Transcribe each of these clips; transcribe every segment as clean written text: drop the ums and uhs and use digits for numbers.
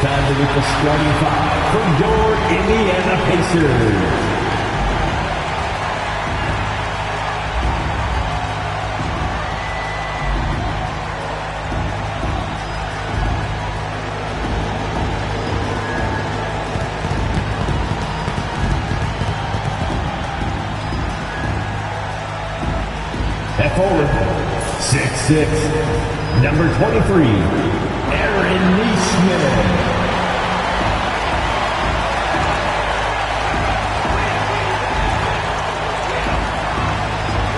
Time to meet the starting five for your Indiana Pacers. At forward, 6'6", number 23, Aaron Neesmith.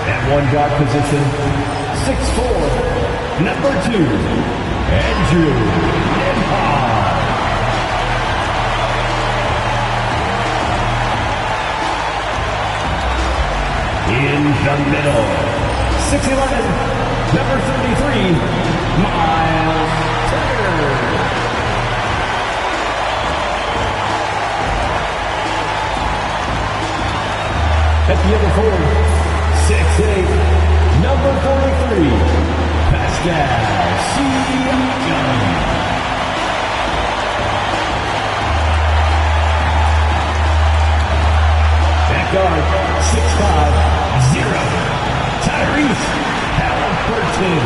At one guard position, 6'4", number 2, Andrew Nembhard. In the middle, 6'11", number 33, Miles Turner. At the other four, 6'8", number 43, Pascal Siakam. At guard, 6'5", 0. Tyrese Halliburton.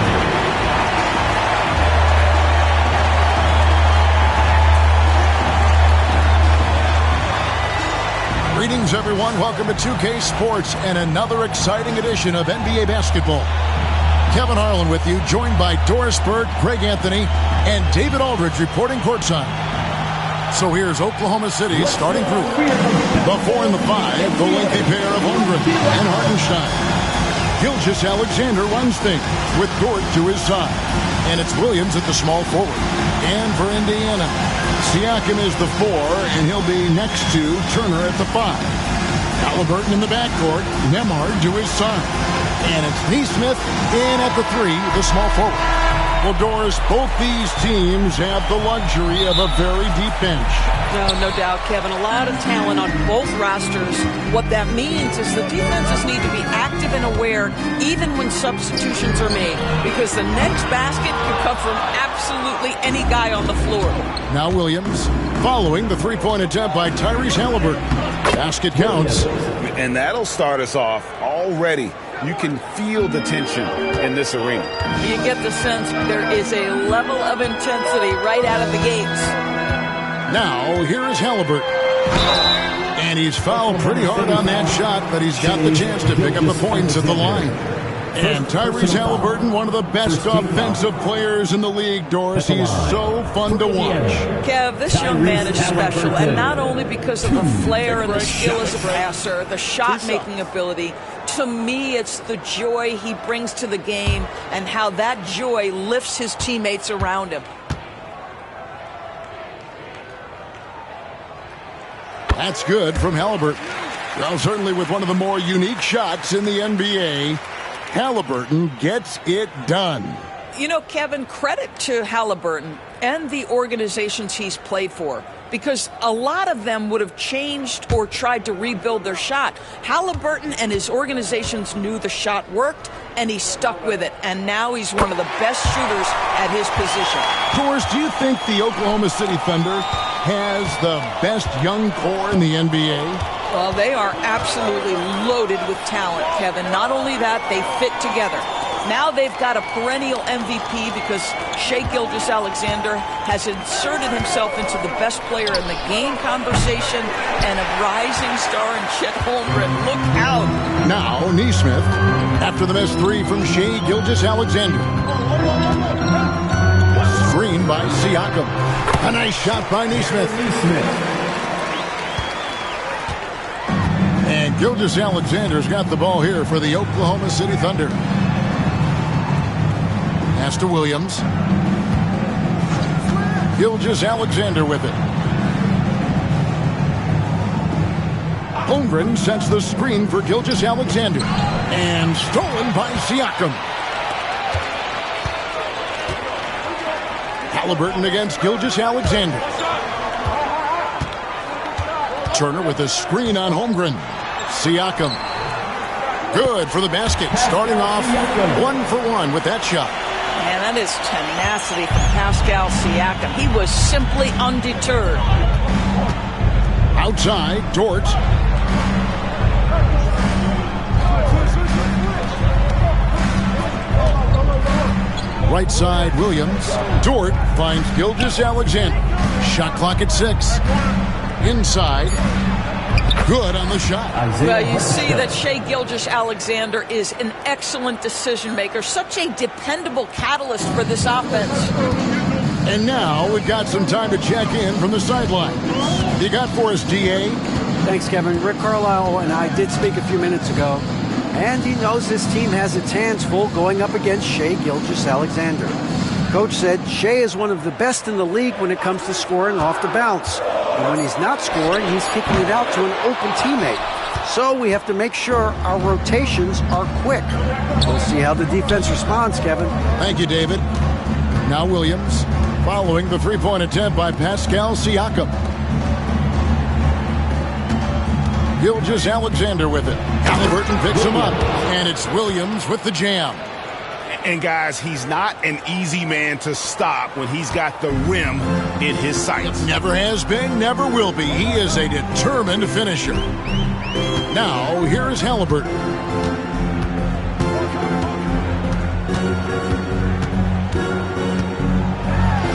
Greetings, everyone. Welcome to 2K Sports and another exciting edition of NBA basketball. Kevin Harlan with you, joined by Doris Bird, Greg Anthony, and David Aldridge reporting courtside. So here's Oklahoma City's starting group. The 4 and the 5, the lengthy pair of Holmgren and Hartenstein. Gilgeous-Alexander runs things with Dort to his side. And it's Williams at the small forward. And for Indiana, Siakam is the 4, and he'll be next to Turner at the 5. Halliburton in the backcourt, Nembhard to his side. And it's Neesmith in at the 3, the small forward. Well, Doris, both these teams have the luxury of a very deep bench. No doubt, Kevin. A lot of talent on both rosters. What that means is the defenses need to be active and aware even when substitutions are made, because the next basket can come from absolutely any guy on the floor. Now Williams, following the three-point attempt by Tyrese Halliburton. Basket counts. And that'll start us off already. You can feel the tension in this arena. You get the sense there is a level of intensity right out of the gates. Now, here is Halliburton. And he's fouled pretty hard on that shot, but he's got the chance to pick up the points at the line. And Tyrese Halliburton, one of the best offensive players in the league, Doris. He's so fun to watch. Kev, this young man is special, and not only because of the flair and the skill as a passer, the shot-making ability. To me, it's the joy he brings to the game and how that joy lifts his teammates around him. That's good from Halliburton. Well, certainly with one of the more unique shots in the NBA, Halliburton gets it done. You know, Kevin, credit to Halliburton and the organizations he's played for, because a lot of them would have changed or tried to rebuild their shot. Halliburton and his organizations knew the shot worked, and he stuck with it. And now he's one of the best shooters at his position. Doris, do you think the Oklahoma City Thunder has the best young core in the NBA? Well, they are absolutely loaded with talent, Kevin. Not only that, they fit together. Now they've got a perennial MVP because Shai Gilgeous-Alexander has inserted himself into the best player in the game conversation, and a rising star in Chet Holmgren. Look out. Now Neesmith, after the missed 3 from Shai Gilgeous-Alexander. Screen by Siakam. A nice shot by Neesmith. And Gilgeous-Alexander's got the ball here for the Oklahoma City Thunder. Pass to Williams. Gilgeous-Alexander with it. Holmgren sets the screen for Gilgeous-Alexander. And stolen by Siakam. Halliburton against Gilgeous-Alexander. Turner with a screen on Holmgren. Siakam. Good for the basket. Starting off 1 for 1 with that shot. And That is tenacity from Pascal Siakam. He was simply undeterred. Outside, Dort. Right side, Williams. Dort finds Gilgeous-Alexander. Shot clock at 6. Inside. Good on the shot. Well, you see that Shai Gilgeous-Alexander is an excellent decision maker. Such a dependable catalyst for this offense. And now we've got some time to check in from the sideline. You got for us, D.A.? Thanks, Kevin. Rick Carlisle and I did speak a few minutes ago. And he knows his team has its hands full going up against Shai Gilgeous-Alexander. Coach said Shai is one of the best in the league when it comes to scoring off the bounce. And when he's not scoring, he's kicking it out to an open teammate. So we have to make sure our rotations are quick. We'll see how the defense responds, Kevin. Thank you, David. Now Williams, following the three-point attempt by Pascal Siakam. Gilgeous-Alexander with it. Halliburton picks him up, and it's Williams with the jam. And guys, he's not an easy man to stop when he's got the rim in his sights. Never has been, never will be. He is a determined finisher. Now, here is Halliburton.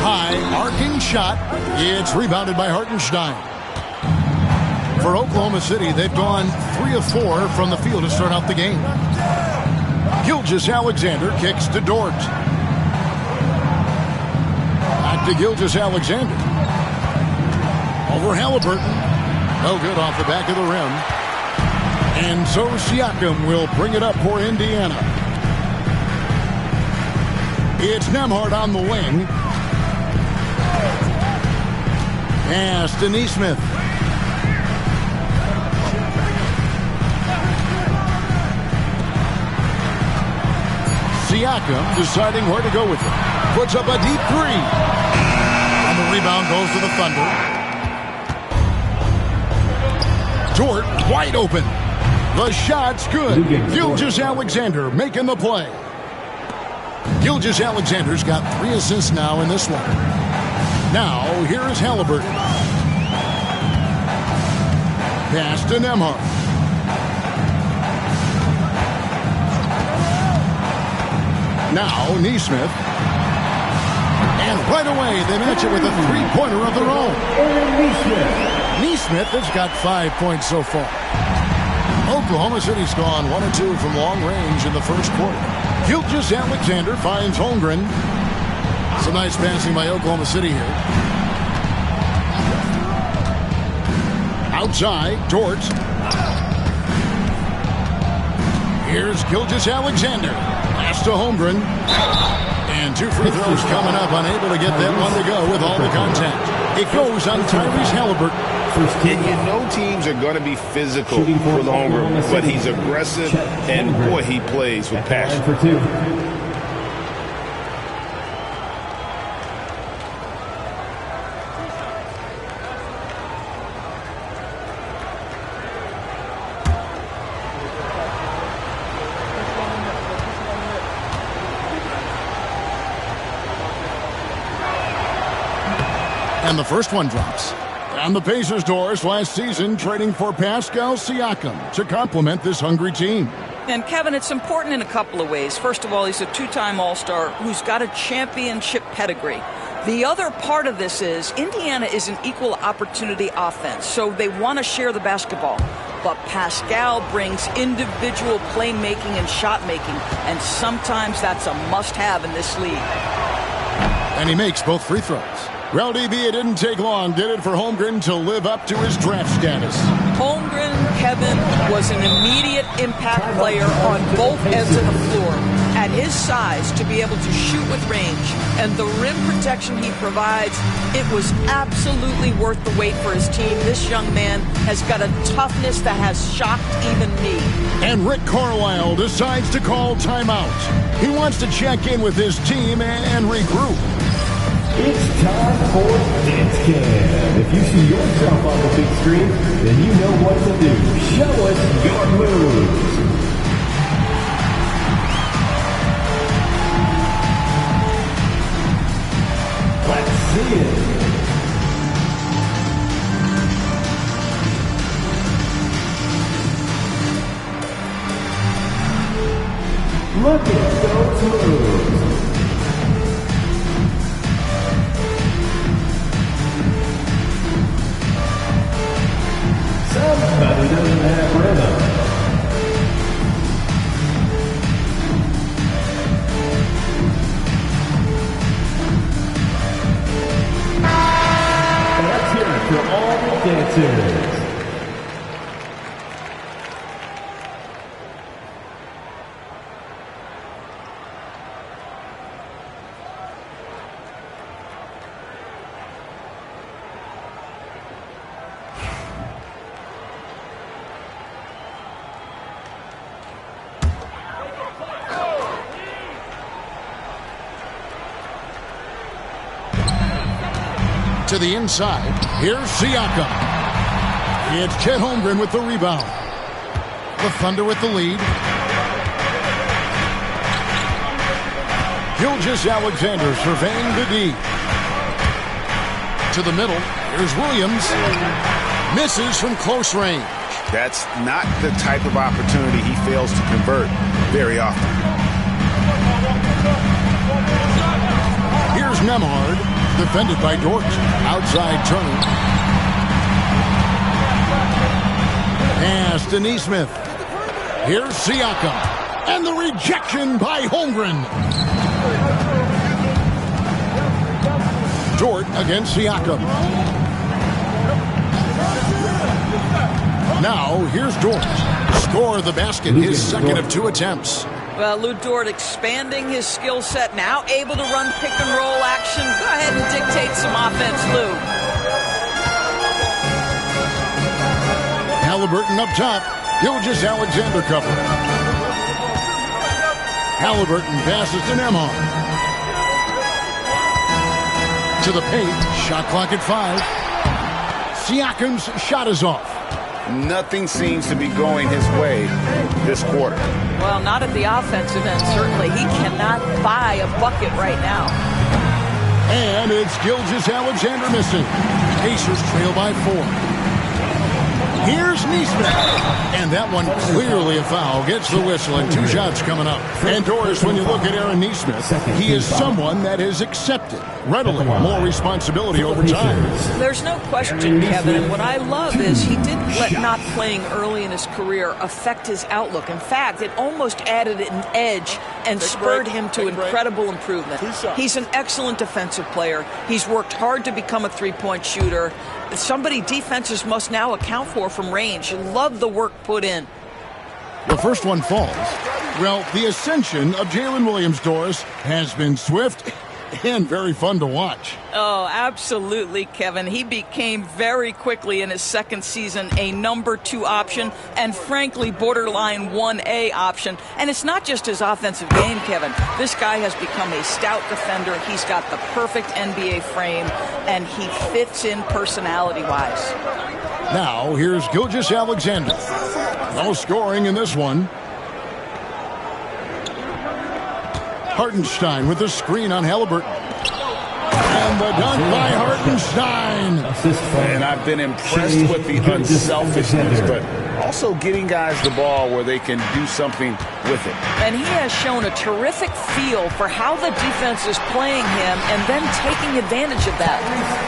High, arcing shot. It's rebounded by Hartenstein. For Oklahoma City, they've gone 3 of 4 from the field to start out the game. Gilgeous-Alexander kicks to Dort. Back to Gilgeous-Alexander. Over Halliburton. No good off the back of the rim. And so Siakam will bring it up for Indiana. It's Nembhard on the wing. Pass to Nesmith. Siakam deciding where to go with it. Puts up a deep 3. And the rebound goes to the Thunder. Dort wide open. The shot's good. Gilgeous-Alexander making the play. Gilgeous-Alexander's got 3 assists now in this one. Now, here is Halliburton. Pass to Nembhard. Now, Nesmith. And right away, they match it with a three-pointer of their own. Nesmith has got 5 points so far. Oklahoma City's gone 1 of 2 from long range in the first quarter. Gilgeous-Alexander finds Holmgren. Some nice passing by Oklahoma City here. Outside, Dort. Here's Gilgeous-Alexander. Pass to Holmgren. And 2 free throws coming up. Unable to get that one to go with all the contact. It goes on Tyrese Halliburton. And you know teams are going to be physical with Holmgren, but he's aggressive, and boy, he plays with passion. For 2. And the first one drops. And the Pacers' doors last season trading for Pascal Siakam to complement this hungry team. And, Kevin, it's important in a couple of ways. First of all, he's a 2-time All-Star who's got a championship pedigree. The other part of this is Indiana is an equal opportunity offense, so they want to share the basketball. But Pascal brings individual playmaking and shot making, and sometimes that's a must-have in this league. And he makes both free throws. Well, DB, it didn't take long, did it, for Holmgren to live up to his draft status? Holmgren, Kevin, was an immediate impact player on both ends of the floor. At his size, to be able to shoot with range and the rim protection he provides, it was absolutely worth the wait for his team. This young man has got a toughness that has shocked even me. And Rick Carlisle decides to call timeout. He wants to check in with his team and regroup. It's time for Dance Cam. If you see yourself on the big screen, then you know what to do. Show us your moves. Look at those moves. Somebody doesn't have rhythm. And let's hear it for all the dancers. To the inside. Here's Siakam. It's Chet Holmgren with the rebound. The Thunder with the lead. Gilgeous-Alexander surveying the D. To the middle. Here's Williams. Misses from close range. That's not the type of opportunity he fails to convert very often. Here's Nembhard. Defended by Dort. Outside Turner. Pass to Nesmith. Here's Siakam. And the rejection by Holmgren. Dort against Siakam. Now, here's Dort. Score the basket, his second of 2 attempts. Well, Lou Dort expanding his skill set, now able to run pick-and-roll action. Go ahead and dictate some offense, Lou. Halliburton up top. Gilgeous-Alexander cover. Halliburton passes to Nembhard. To the paint. Shot clock at 5. Siakam's shot is off. Nothing seems to be going his way this quarter. Well, not at the offensive end, certainly. He cannot buy a bucket right now. And it's Gilgeous-Alexander missing. Pacers trail by 4. Here's Nesmith. And that one clearly a foul. Gets the whistle and 2 shots coming up. And Doris, when you look at Aaron Nesmith, he is someone that has accepted readily more responsibility over time. There's no question, Kevin. And what I love is he didn't let not playing early in his career affect his outlook. In fact, it almost added an edge and spurred him to incredible improvement. He's an excellent defensive player. He's worked hard to become a three-point shooter. Somebody defenses must now account for from range. Love the work put in. The first one falls. Well, the ascension of Jalen Williams, Doris, has been swift and very fun to watch. Oh, absolutely, Kevin. He became very quickly in his second season a number 2 option and, frankly, borderline 1A option. And it's not just his offensive game, Kevin. This guy has become a stout defender. He's got the perfect NBA frame, and he fits in personality-wise. Now, here's Gilgeous-Alexander. No scoring in this one. Hartenstein with the screen on Halliburton. And the dunk by Hartenstein. And I've been impressed with the unselfishness, but also getting guys the ball where they can do something with it. And he has shown a terrific feel for how the defense is playing him and then taking advantage of that.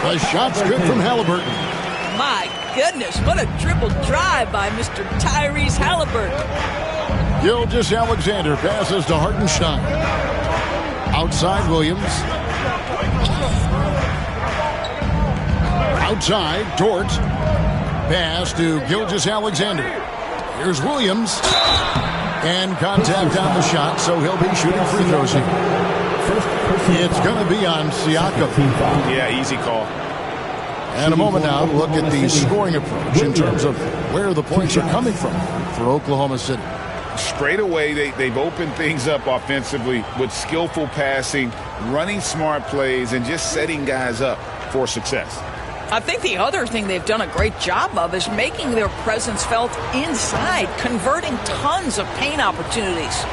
The shot's good from Halliburton. My goodness, what a dribble drive by Mr. Tyrese Halliburton. Gilgeous-Alexander passes to Hartenstein. Outside Williams. Outside Dort. Pass to Gilgeous-Alexander. Here's Williams. And contact on the shot, so he'll be shooting free throws here. It's going to be on Siakam. Yeah, easy call. And a moment now, look at the scoring approach in terms of where the points are coming from for Oklahoma City. Straight away, they've opened things up offensively with skillful passing, running smart plays, and just setting guys up for success. I think the other thing they've done a great job of is making their presence felt inside, converting tons of paint opportunities.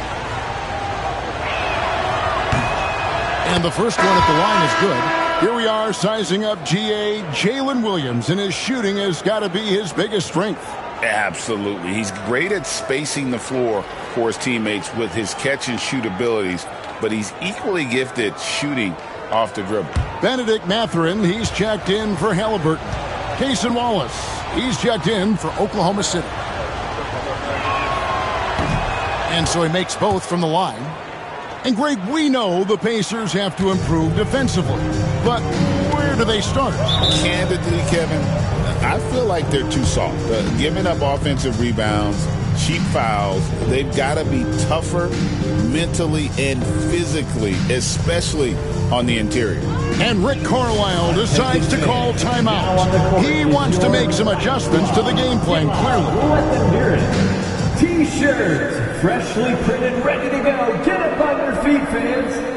And the first one at the line is good. Here we are sizing up GA Jalen Williams, and his shooting has got to be his biggest strength. Absolutely. He's great at spacing the floor for his teammates with his catch-and-shoot abilities, but he's equally gifted shooting off the dribble. Benedict Mathurin, he's checked in for Halliburton. Cason Wallace, he's checked in for Oklahoma City. And so he makes both from the line. And Greg, we know the Pacers have to improve defensively, but where do they start? Candidly, Kevin, I feel like they're too soft. Giving up offensive rebounds, cheap fouls, they've got to be tougher mentally and physically, especially on the interior. And Rick Carlisle decides to call timeout. He wants to make some adjustments to the game plan, clearly. Let them hear it. T-shirts, freshly printed, ready to go. Get up on your feet, fans.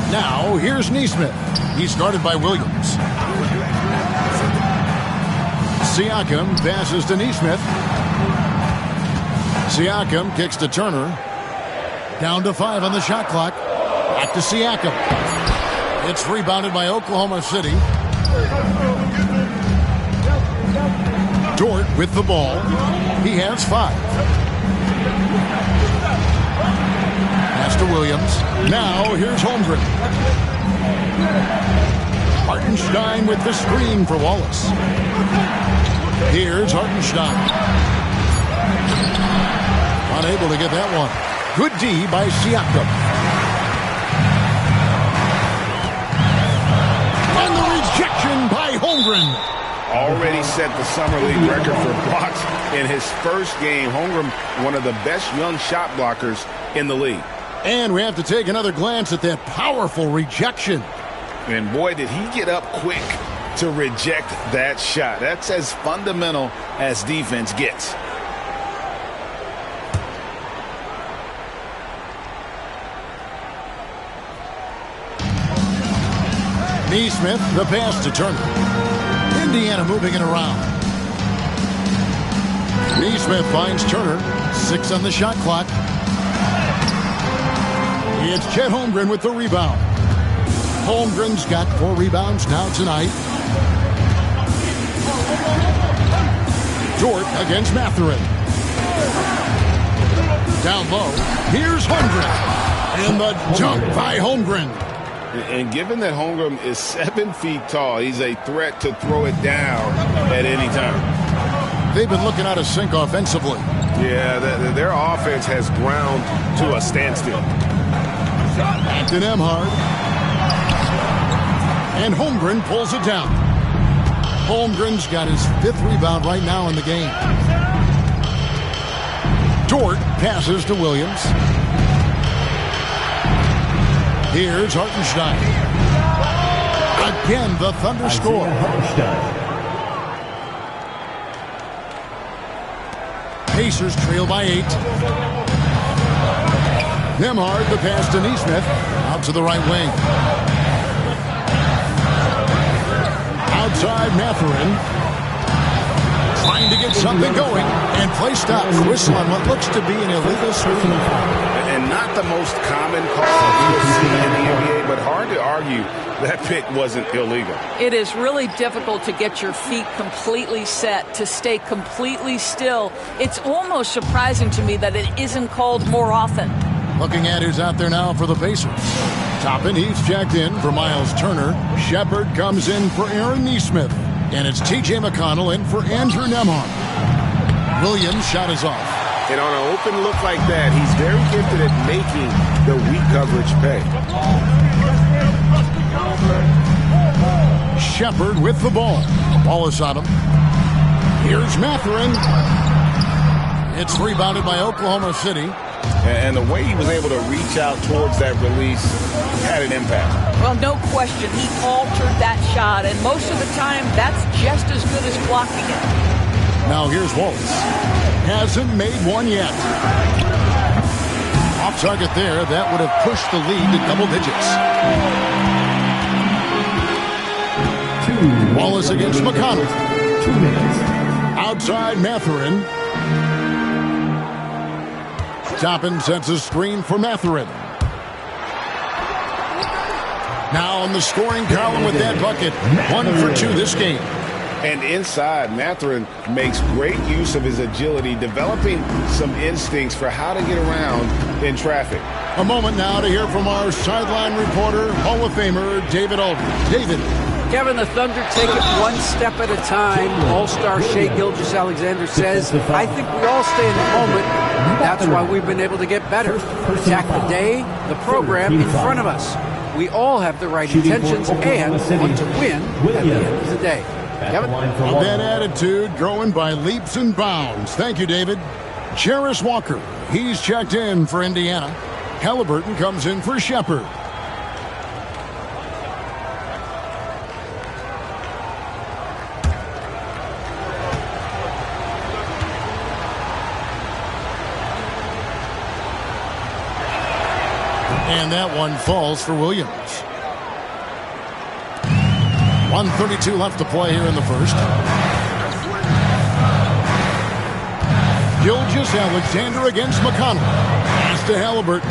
Now, here's Nesmith. He's guarded by Williams. Siakam passes to Nesmith. Siakam kicks to Turner. Down to 5 on the shot clock. Back to Siakam. It's rebounded by Oklahoma City. Dort with the ball. He has 5. Pass to Williams. Now here's Holmgren. Hartenstein with the screen for Wallace. Here's Hartenstein. Unable to get that one. Good D by Siakam. And the rejection by Holmgren. Already set the summer league record for blocks in his first game. Holmgren, one of the best young shot blockers in the league. And we have to take another glance at that powerful rejection. And boy, did he get up quick to reject that shot. That's as fundamental as defense gets. Nesmith, the pass to Turner. Indiana moving it around. Nesmith finds Turner. 6 on the shot clock. It's Chet Holmgren with the rebound. Holmgren's got 4 rebounds now tonight. Dort against Mathurin. Down low. Here's Holmgren. And the dunk by Holmgren. And given that Holmgren is 7 feet tall, he's a threat to throw it down at any time. They've been looking out of sync offensively. Yeah, their offense has ground to a standstill. To Nembhard. And Holmgren pulls it down. Holmgren's got his 5th rebound right now in the game. Dort passes to Williams. Here's Hartenstein. Again, the Thunder score. Pacers trail by 8. Nembhard, the pass to Nesmith. Out to the right wing. Outside Mathurin. Trying to get something going. And play stops. Whistle on what looks to be an illegal swing. And not the most common call you'll see in the NBA, but hard to argue that pick wasn't illegal. It is really difficult to get your feet completely set, to stay completely still. It's almost surprising to me that it isn't called more often. Looking at who's out there now for the Pacers. Toppin, he's checked in for Miles Turner. Shepard comes in for Aaron Nesmith. And it's T.J. McConnell in for Andrew Nembhard. Williams' shot is off. And on an open look like that, he's very gifted at making the weak coverage pay. Shepard with the ball. Wallace on him. Here's Mathurin. It's rebounded by Oklahoma City. And the way he was able to reach out towards that release had an impact. Well, no question. He altered that shot, and most of the time, that's just as good as blocking it. Now here's Wallace. Hasn't made one yet. Off target there. That would have pushed the lead to double digits. Wallace against McConnell. 2 minutes. Outside Mathurin. Toppin sets a screen for Mathurin. Now on the scoring column with that bucket. 1 for 2 this game. And inside, Mathurin makes great use of his agility, developing some instincts for how to get around in traffic. A moment now to hear from our sideline reporter, Hall of Famer David Aldridge. David. Kevin, the Thunder take it one step at a time. All-star Shai Gilgeous-Alexander says, I think we all stay in the moment. That's why we've been able to get better. Attack the day, the program in front of us. We all have the right intentions and want to win at the end of the day. Kevin? On that attitude, growing by leaps and bounds. Thank you, David. Jarris Walker, he's checked in for Indiana. Halliburton comes in for Shepard. And that one falls for Williams. 1:32 left to play here in the first. Gilgeous-Alexander against McConnell. Pass to Halliburton.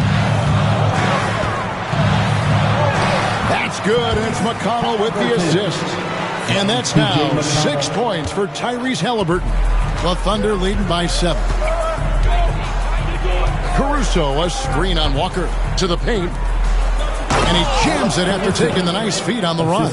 That's good, and it's McConnell with the assist. And that's now 6 points for Tyrese Halliburton. The Thunder leading by 7. Caruso, a screen on Walker to the paint. And he jams it after taking the nice feed on the run.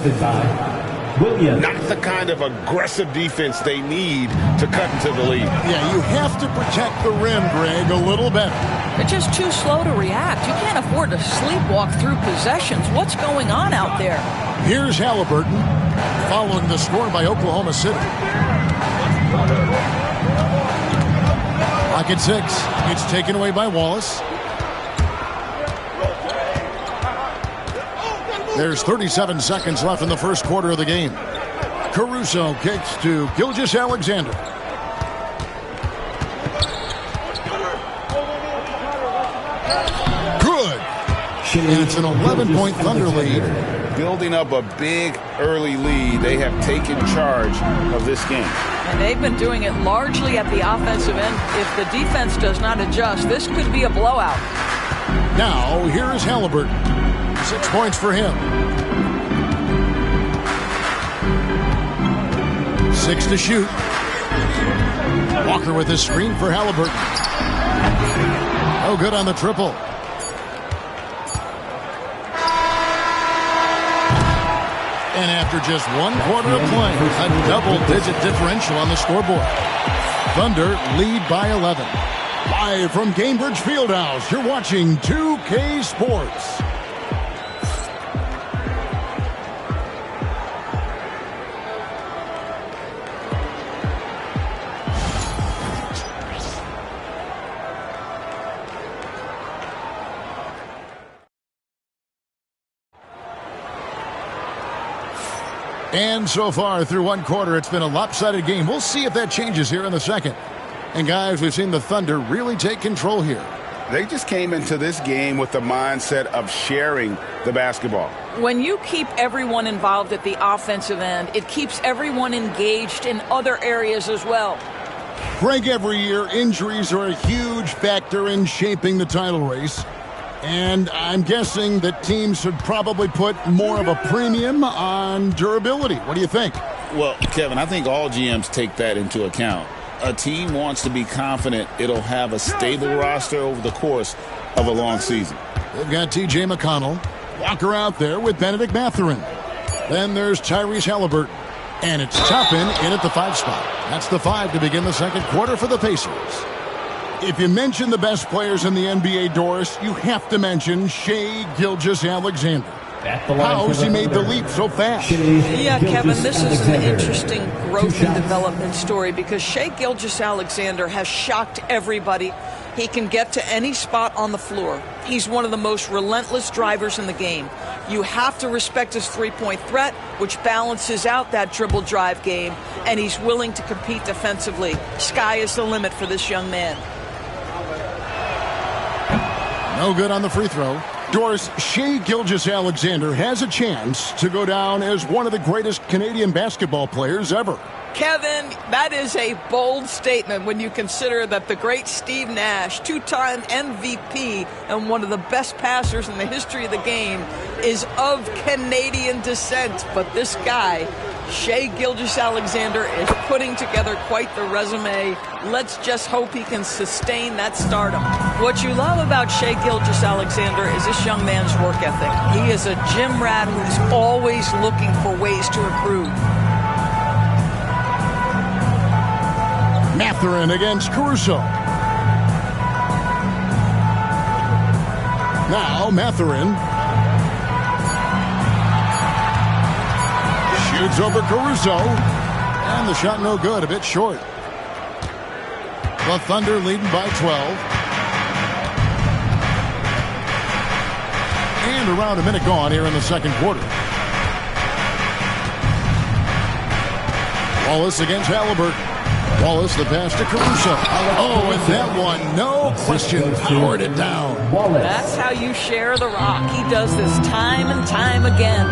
Not the kind of aggressive defense they need to cut into the lead. Yeah, you have to protect the rim, Greg, a little better. They're just too slow to react. You can't afford to sleepwalk through possessions. What's going on out there? Here's Halliburton following the score by Oklahoma City. Clock at 6. It's taken away by Wallace. There's 37 seconds left in the first quarter of the game. Caruso kicks to Gilgeous-Alexander. Good. And it's an 11-point Thunder lead. Building up a big early lead, they have taken charge of this game. And they've been doing it largely at the offensive end. If the defense does not adjust, this could be a blowout. Now, here's Halliburton. 6 points for him. 6 to shoot. Walker with his screen for Halliburton. Oh, good on the triple. And after just 1 quarter of play, a double-digit differential on the scoreboard. Thunder lead by 11. Live from Cambridge Fieldhouse, you're watching 2K Sports. And so far through 1 quarter, it's been a lopsided game. We'll see if that changes here in the second. And guys, we've seen the Thunder really take control here. They just came into this game with the mindset of sharing the basketball. When you keep everyone involved at the offensive end, it keeps everyone engaged in other areas as well. Greg, every year, injuries are a huge factor in shaping the title race. And I'm guessing that teams should probably put more of a premium on durability. What do you think? Well, Kevin, I think all GMs take that into account. A team wants to be confident it'll have a stable roster over the course of a long season. They've got T.J. McConnell. Walker out there with Benedict Mathurin. Then there's Tyrese Halliburton. And it's Toppin in at the 5 spot. That's the 5 to begin the second quarter for the Pacers. If you mention the best players in the NBA, Doris, you have to mention Shai Gilgeous-Alexander. How has he made the leap so fast? Yeah, Kevin, this is an interesting growth and development story because Shai Gilgeous-Alexander has shocked everybody. He can get to any spot on the floor. He's one of the most relentless drivers in the game. You have to respect his three-point threat, which balances out that dribble drive game, and he's willing to compete defensively. Sky is the limit for this young man. No good on the free throw. Doris, Shai Gilgeous-Alexander has a chance to go down as one of the greatest Canadian basketball players ever. Kevin, that is a bold statement when you consider that the great Steve Nash, two-time MVP and one of the best passers in the history of the game, is of Canadian descent. But this guy, Shai Gilgeous-Alexander, is putting together quite the resume. Let's just hope he can sustain that stardom. What you love about Shai Gilgeous-Alexander is this young man's work ethic. He is a gym rat who's always looking for ways to improve. Mathurin against Caruso. Now Mathurin shoots over Caruso. And the shot no good, a bit short. The Thunder leading by 12. And around a minute gone here in the second quarter. Wallace against Halliburton. Wallace, the pass to Caruso. Oh, and that one, no question, powered it down. That's how you share the rock. He does this time and time again.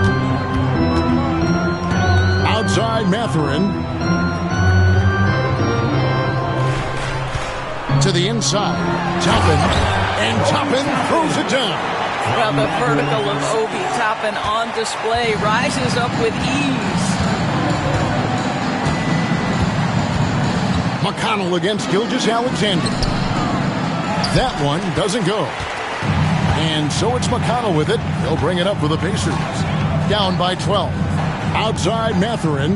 Outside Mathurin. To the inside. Toppin. And Toppin throws it down. Well, the vertical of Obi Toppin on display rises up with ease. McConnell against Gilgeous-Alexander. That one doesn't go. And so it's McConnell with it. He'll bring it up for the Pacers. Down by 12. Outside Mathurin.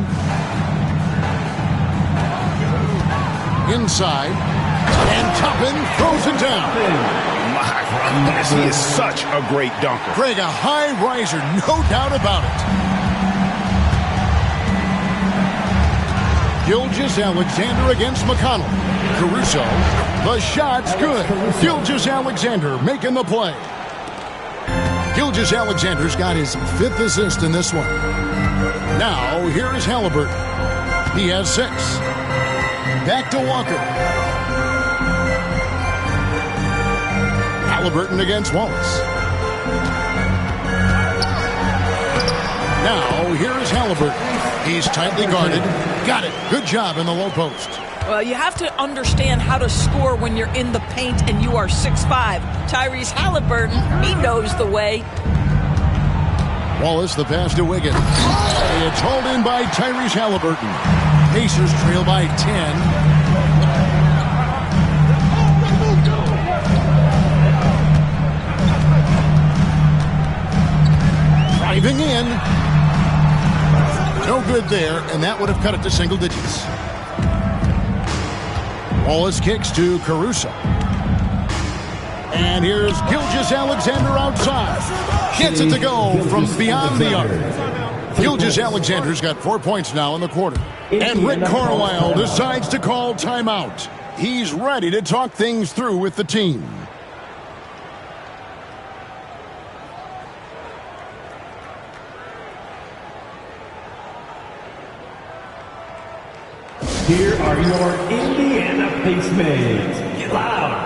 Inside. And Toppin throws it down. My goodness, he is such a great dunker. Greg, a high riser, no doubt about it. Gilgeous-Alexander against McConnell. Caruso. The shot's good. Gilgeous-Alexander making the play. Gilgeous-Alexander's got his 5th assist in this one. Now, here is Halliburton. He has 6. Back to Walker. Halliburton against Wallace. Now, here is Halliburton. He's tightly guarded. Got it. Good job in the low post. Well, you have to understand how to score when you're in the paint and you are 6'5". Tyrese Halliburton, he knows the way. Wallace, the pass to Wiggins. It's hauled in by Tyrese Halliburton. Pacers trail by 10. Driving in. No good there, and that would have cut it to single digits. Wallace kicks to Caruso. And here's Gilgeous-Alexander outside. Gets it to go from beyond the arc. Gilgeous-Alexander's got 4 points now in the quarter. And Rick Carlisle decides to call timeout. He's ready to talk things through with the team. here are your Indiana Pacemates. Get loud.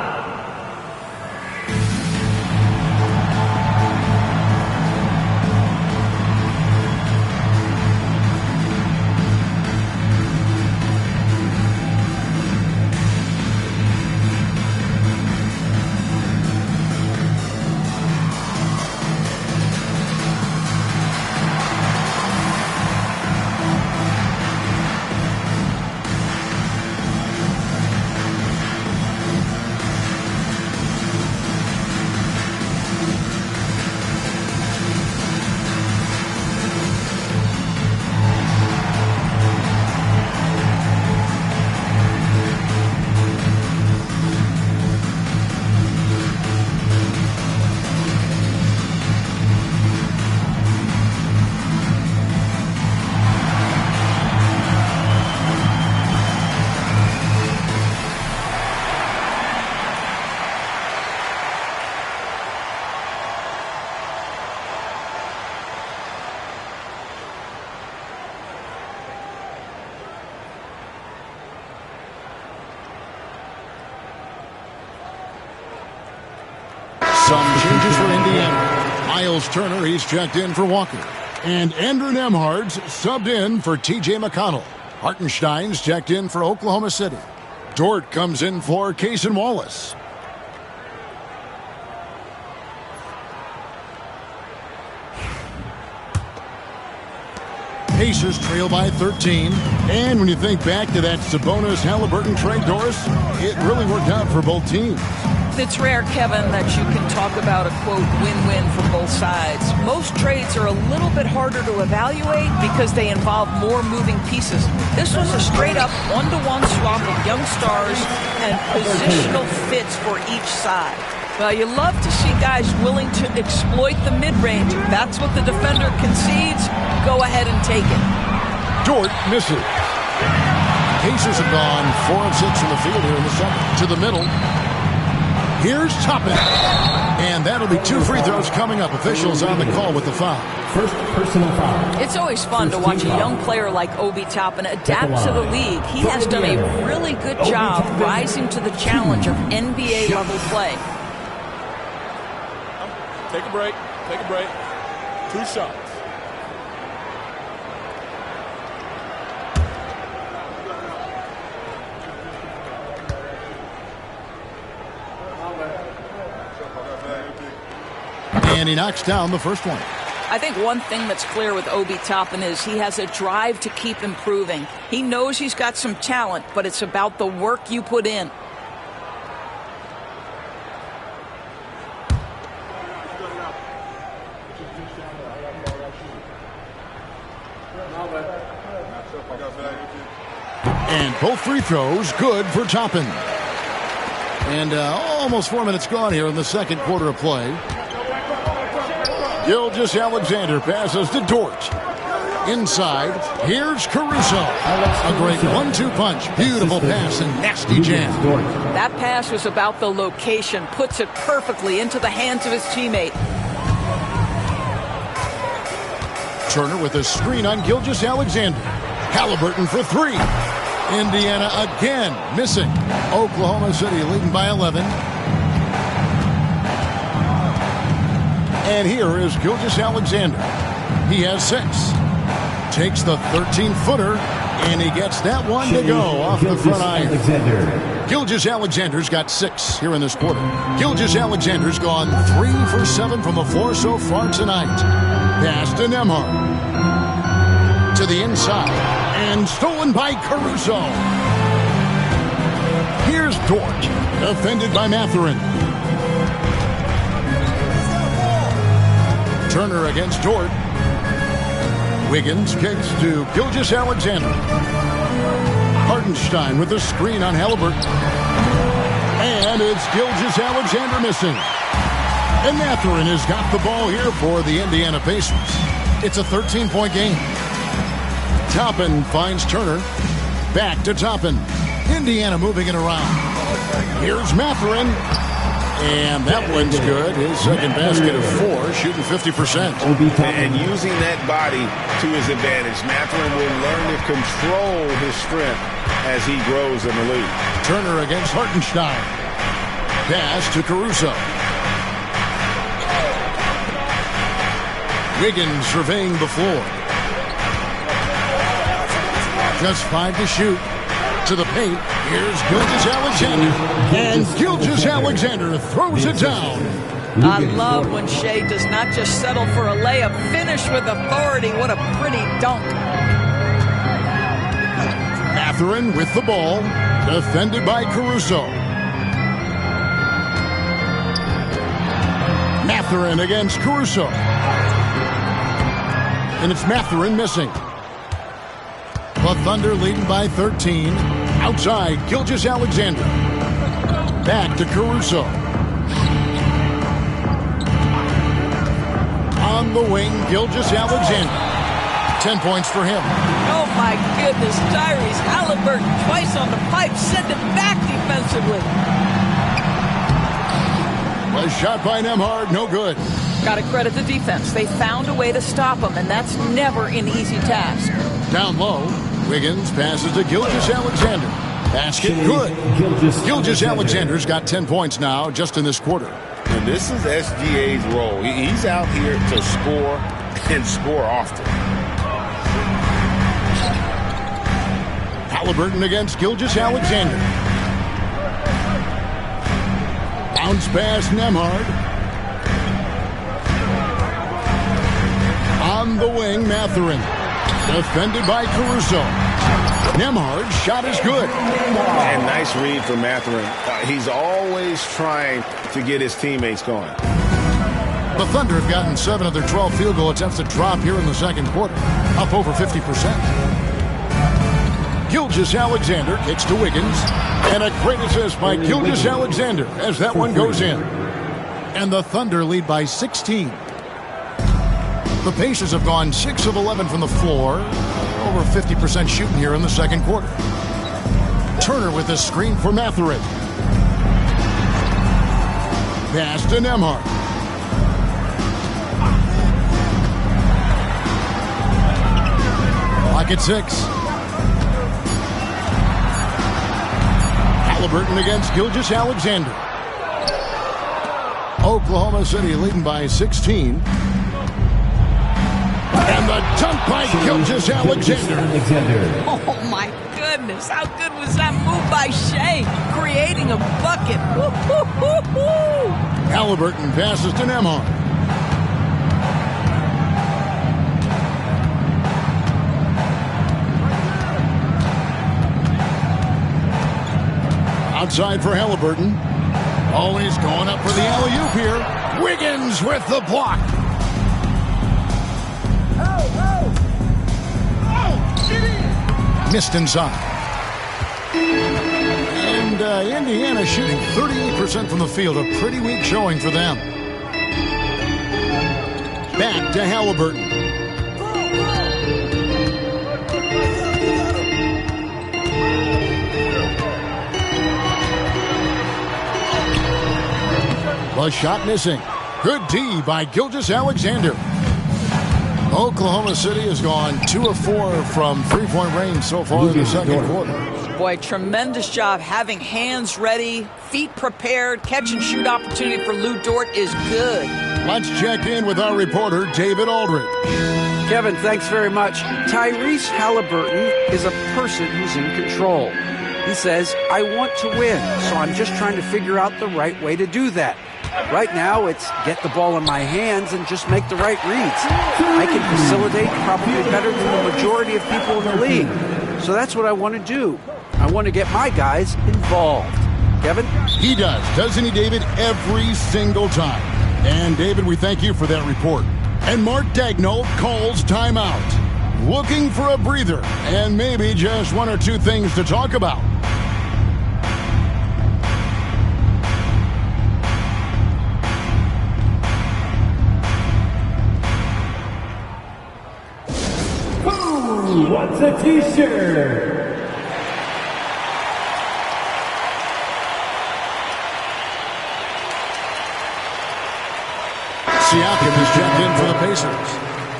Some changes for Indiana. Miles Turner, he's checked in for Walker. And Andrew Nemhard's subbed in for T.J. McConnell. Hartenstein's checked in for Oklahoma City. Dort comes in for Cason Wallace. Pacers trail by 13. And when you think back to that Sabonis-Halliburton trade, Doris, it really worked out for both teams. It's rare, Kevin, that you can talk about a, quote, win-win for both sides. Most trades are a little bit harder to evaluate because they involve more moving pieces. This was a straight-up one-to-one swap of young stars and positional fits for each side. Well, you love to see guys willing to exploit the mid-range. If that's what the defender concedes, go ahead and take it. Dort misses. Pacers have gone 4 of 6 from the field here in the second. To the middle. Here's Toppin. And that'll be 2 free throws coming up. Officials on the call with the foul. First personal foul. It's always fun to watch a young player like Obi Toppin adapt to the league. He has done a really good job rising to the challenge of NBA-level play. Take a break. Take a break. 2 shots. And he knocks down the first one. I think one thing that's clear with Obi Toppin is he has a drive to keep improving. He knows he's got some talent, but it's about the work you put in. And both free throws good for Toppin. And almost 4 minutes gone here in the second quarter of play. Gilgeous-Alexander passes to Dort. Inside, here's Caruso. A great 1-2 punch. Beautiful pass and nasty jam. That pass was about the location. Puts it perfectly into the hands of his teammate. Turner with a screen on Gilgeous-Alexander. Halliburton for 3. Indiana again missing. Oklahoma City leading by 11. And here is Gilgeous-Alexander. He has 6. Takes the 13-footer, and he gets that one to go off the front iron. Gilgeous-Alexander's got 6 here in this quarter. Gilgeous-Alexander's gone 3 for 7 from the floor so far tonight. Pass to Nemhard. To the inside, and stolen by Caruso. Here's Dort, defended by Mathurin. Turner against Dort. Wiggins kicks to Gilgeous-Alexander. Hartenstein with the screen on Halliburton. And it's Gilgeous-Alexander missing. And Mathurin has got the ball here for the Indiana Pacers. It's a 13-point game. Toppin finds Turner. Back to Toppin. Indiana moving it around. Here's Mathurin. And that one's good. His second basket of 4, shooting 50%. And using that body to his advantage, Mathurin will learn to control his strength as he grows in the league. Turner against Hartenstein. Pass to Caruso. Wiggins surveying the floor. Just 5 to shoot. To the paint. Here's Gilgeous-Alexander. And Gilgeous-Alexander throws it down. I love when Shea does not just settle for a layup. Finish with authority. What a pretty dunk. Mathurin with the ball. Defended by Caruso. Mathurin against Caruso. And it's Mathurin missing. The Thunder leading by 13. Outside, Gilgeous-Alexander. Back to Caruso. On the wing, Gilgeous-Alexander. 10 points for him. Oh, my goodness. Tyrese Halliburton twice on the pipe. Send it back defensively. A shot by Nembhard, no good. Got to credit the defense. They found a way to stop him, and that's never an easy task. Down low, Wiggins passes to Gilgeous-Alexander. Basket good. Gilgeous-Alexander's got 10 points now just in this quarter. And this is SGA's role. He's out here to score and score often. Halliburton against Gilgeous-Alexander. Bounce pass Nembhard. On the wing, Mathurin. Defended by Caruso. Nembhard's shot is good. And nice read for Mathurin. He's always trying to get his teammates going. The Thunder have gotten 7 of their 12 field goal attempts to drop here in the second quarter. Up over 50%. Gilgeous-Alexander kicks to Wiggins. And a great assist by Gilgeous-Alexander as that one goes in. And the Thunder lead by 16. The Pacers have gone 6 of 11 from the floor. Over 50% shooting here in the second quarter. Turner with a screen for Mathurin. Pass to Nembhard. Clock at 6. Halliburton against Gilgeous-Alexander. Oklahoma City leading by 16. And the dunk by Gilgeous-Alexander. Oh, my goodness. How good was that move by Shea? Creating a bucket. Woo, woo, woo, woo. Halliburton passes to Nembhard. Outside for Halliburton. Always going up for the alley-oop here. Wiggins with the block. Missed inside. And Indiana shooting 38% from the field. A pretty weak showing for them. Back to Halliburton. The shot missing. Good D by Gilgeous-Alexander. Oklahoma City has gone 2 of 4 from three-point range so far in the second quarter. Boy, tremendous job having hands ready, feet prepared. Catch and shoot opportunity for Lou Dort is good. Let's check in with our reporter, David Aldridge. Kevin, thanks very much. Tyrese Halliburton is a person who's in control. He says, I want to win, so I'm just trying to figure out the right way to do that. Right now, it's get the ball in my hands and just make the right reads. I can facilitate probably better than the majority of people in the league. So that's what I want to do. I want to get my guys involved. Kevin? He does, doesn't he, David? Every single time. And, David, we thank you for that report. And Mark Daigneault calls timeout. Looking for a breather and maybe just 1 or 2 things to talk about. What's a t-shirt? Siakam is checked in for the Pacers.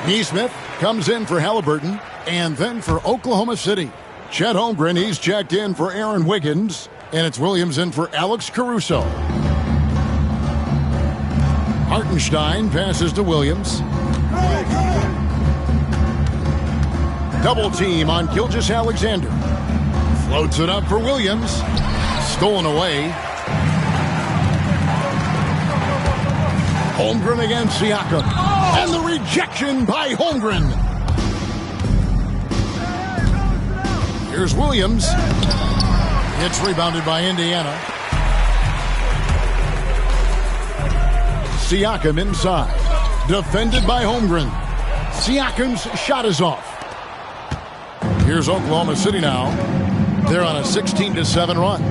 Neesmith comes in for Halliburton, and then for Oklahoma City, Chet Holmgren, he's checked in for Aaron Wiggins, and it's Williams in for Alex Caruso. Hartenstein passes to Williams. Double team on Gilgeous-Alexander. Floats it up for Williams. Stolen away. Holmgren against Siakam. And the rejection by Holmgren. Here's Williams. It's rebounded by Indiana. Siakam inside. Defended by Holmgren. Siakam's shot is off. Here's Oklahoma City now. They're on a 16-7 run.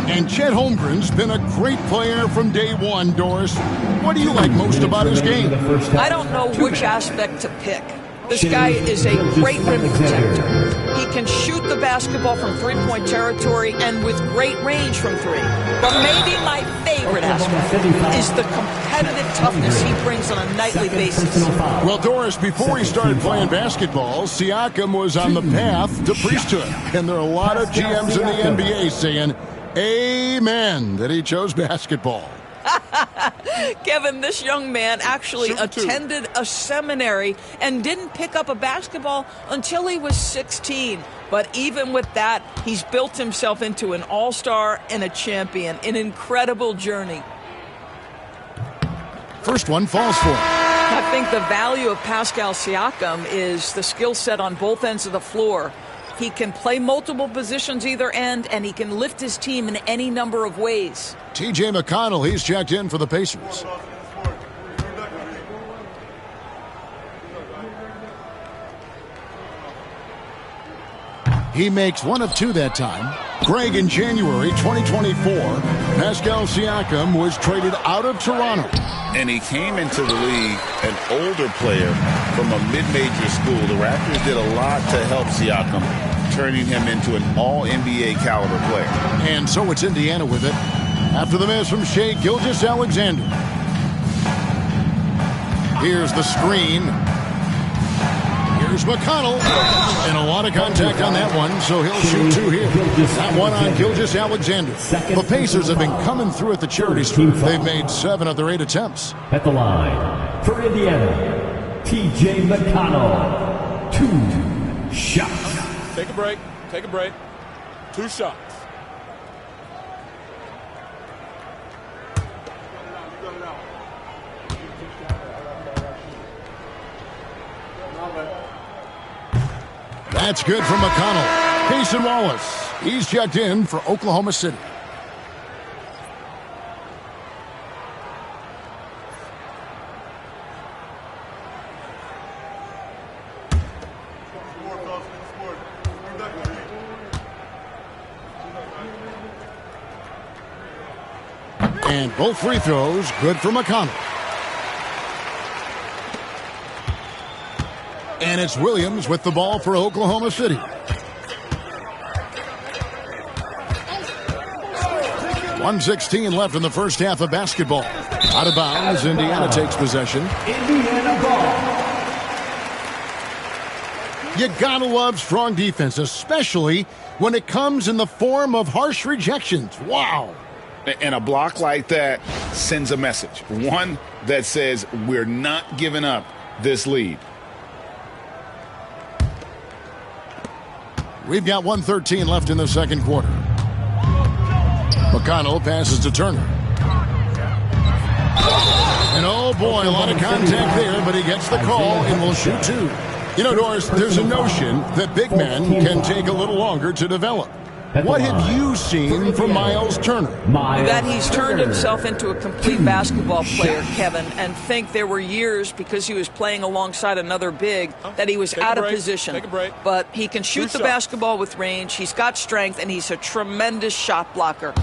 And Chet Holmgren's been a great player from day one, Doris. What do you like most about his game? I don't know which aspect to pick. This guy is a great rim protector. He can shoot the basketball from three-point territory and with great range from three. But maybe my favorite aspect is the competitive toughness he brings on a nightly basis. Well, Doris, before he started playing basketball, Siakam was on the path to priesthood. And there are a lot of GMs in the NBA saying, amen, that he chose basketball. Kevin, this young man actually attended a seminary and didn't pick up a basketball until he was 16. But even with that, he's built himself into an all-star and a champion. An incredible journey. First one falls for him. I think the value of Pascal Siakam is the skill set on both ends of the floor. He can play multiple positions either end, and he can lift his team in any number of ways. T.J. McConnell, he's checked in for the Pacers. He makes one of two that time. Greg, in January 2024, Pascal Siakam was traded out of Toronto. And he came into the league an older player from a mid-major school. The Raptors did a lot to help Siakam, turning him into an all-NBA caliber player. And so it's Indiana with it. After the miss from Shai Gilgeous-Alexander. Here's the screen. Here's McConnell. And a lot of contact on that one, so he'll shoot two here. That one on Gilgeous-Alexander. The Pacers have been coming through at the charity stripe. They've made 7 of their 8 attempts. At the line, for Indiana, T.J. McConnell. 2 shots. Take a break. Take a break. 2 shots. That's good from McConnell. Payson Wallace, he's checked in for Oklahoma City. And both free throws good for McConnell. And it's Williams with the ball for Oklahoma City. 1:16 left in the first half of basketball. Out of bounds, Indiana takes possession. Indiana ball. You gotta love strong defense, especially when it comes in the form of harsh rejections. Wow. And a block like that sends a message. One that says we're not giving up this lead. We've got 1:13 left in the second quarter. McConnell passes to Turner. And oh boy, a lot of contact there, but he gets the call and will shoot 2. You know, Doris, there's a notion that big men can take a little longer to develop. What have you seen from Miles Turner? That he's turned himself into a complete basketball player, Kevin, and think there were years because he was playing alongside another big that he was out of position. But he can shoot the basketball with range, he's got strength, and he's a tremendous shot blocker.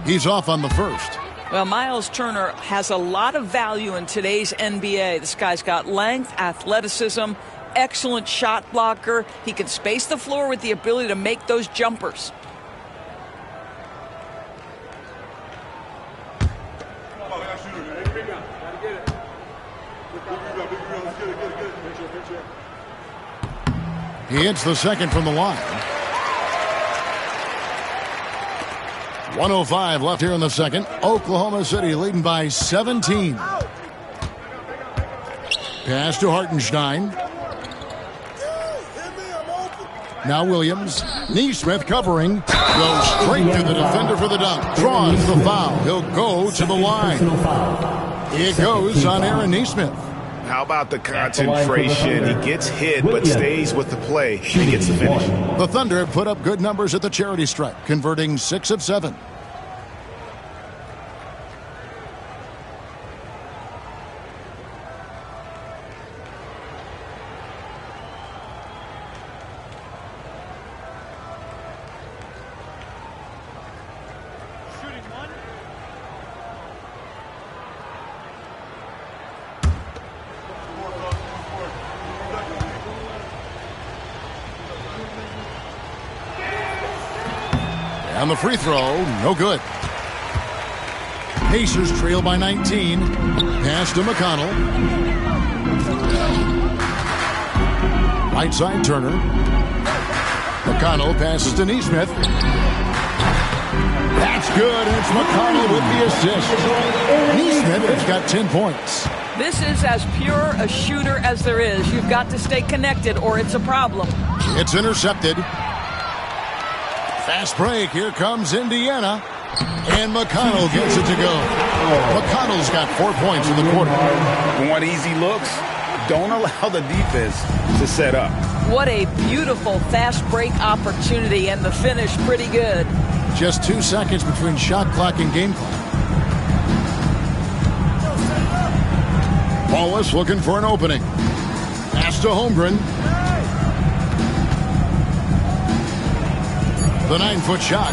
He's off on the first. Well, Miles Turner has a lot of value in today's NBA. This guy's got length, athleticism, excellent shot blocker. He can space the floor with the ability to make those jumpers. He hits the second from the line. 1:05 left here in the second. Oklahoma City leading by 17. Pass to Hartenstein. Now Williams. Neesmith covering. Goes straight to the defender for the dunk. Draws the foul. He'll go to the line. It goes on Aaron Neesmith. How about the concentration? He gets hit but stays with the play and gets the finish. The Thunder have put up good numbers at the charity stripe, converting 6 of 7. And the free throw, no good. Pacers trail by 19. Pass to McConnell. Right side Turner. McConnell passes to Neesmith. That's good, and it's McConnell with the assist. Neesmith has got 10 points. This is as pure a shooter as there is. You've got to stay connected or it's a problem. It's intercepted. Fast break. Here comes Indiana. And McConnell gets it to go. McConnell's got 4 points in the quarter. Want easy looks? Don't allow the defense to set up. What a beautiful fast break opportunity, and the finish pretty good. Just 2 seconds between shot clock and game clock. Wallace looking for an opening. Pass to Holmgren. The 9-foot shot.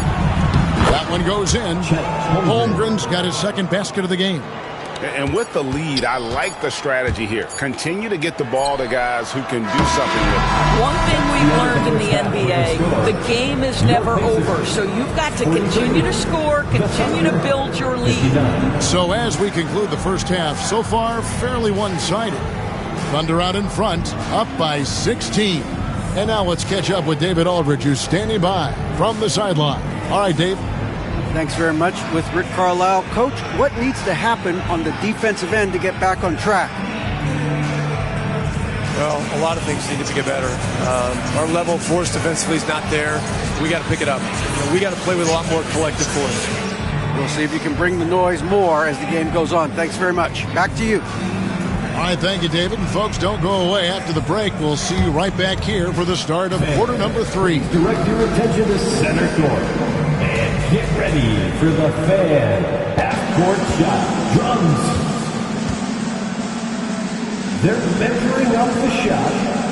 That one goes in. Holmgren's got his second basket of the game. And with the lead, I like the strategy here. Continue to get the ball to guys who can do something with it. One thing we've learned in the NBA, the game is never over. So you've got to continue to score, continue to build your lead. So as we conclude the first half, so far fairly one-sided. Thunder out in front, up by 16. And now let's catch up with David Aldridge, who's standing by from the sideline. All right, Dave. Thanks very much with Rick Carlisle. Coach, what needs to happen on the defensive end to get back on track? Well, a lot of things need to get better. Our level of force defensively is not there. We got to pick it up. We got to play with a lot more collective force. We'll see if you can bring the noise more as the game goes on. Thanks very much. Back to you. All right, thank you, David. And folks, don't go away. After the break, we'll see you right back here for the start of quarter number 3. Direct your attention to center court. And get ready for the fan half-court shot. Drums. They're measuring up the shot.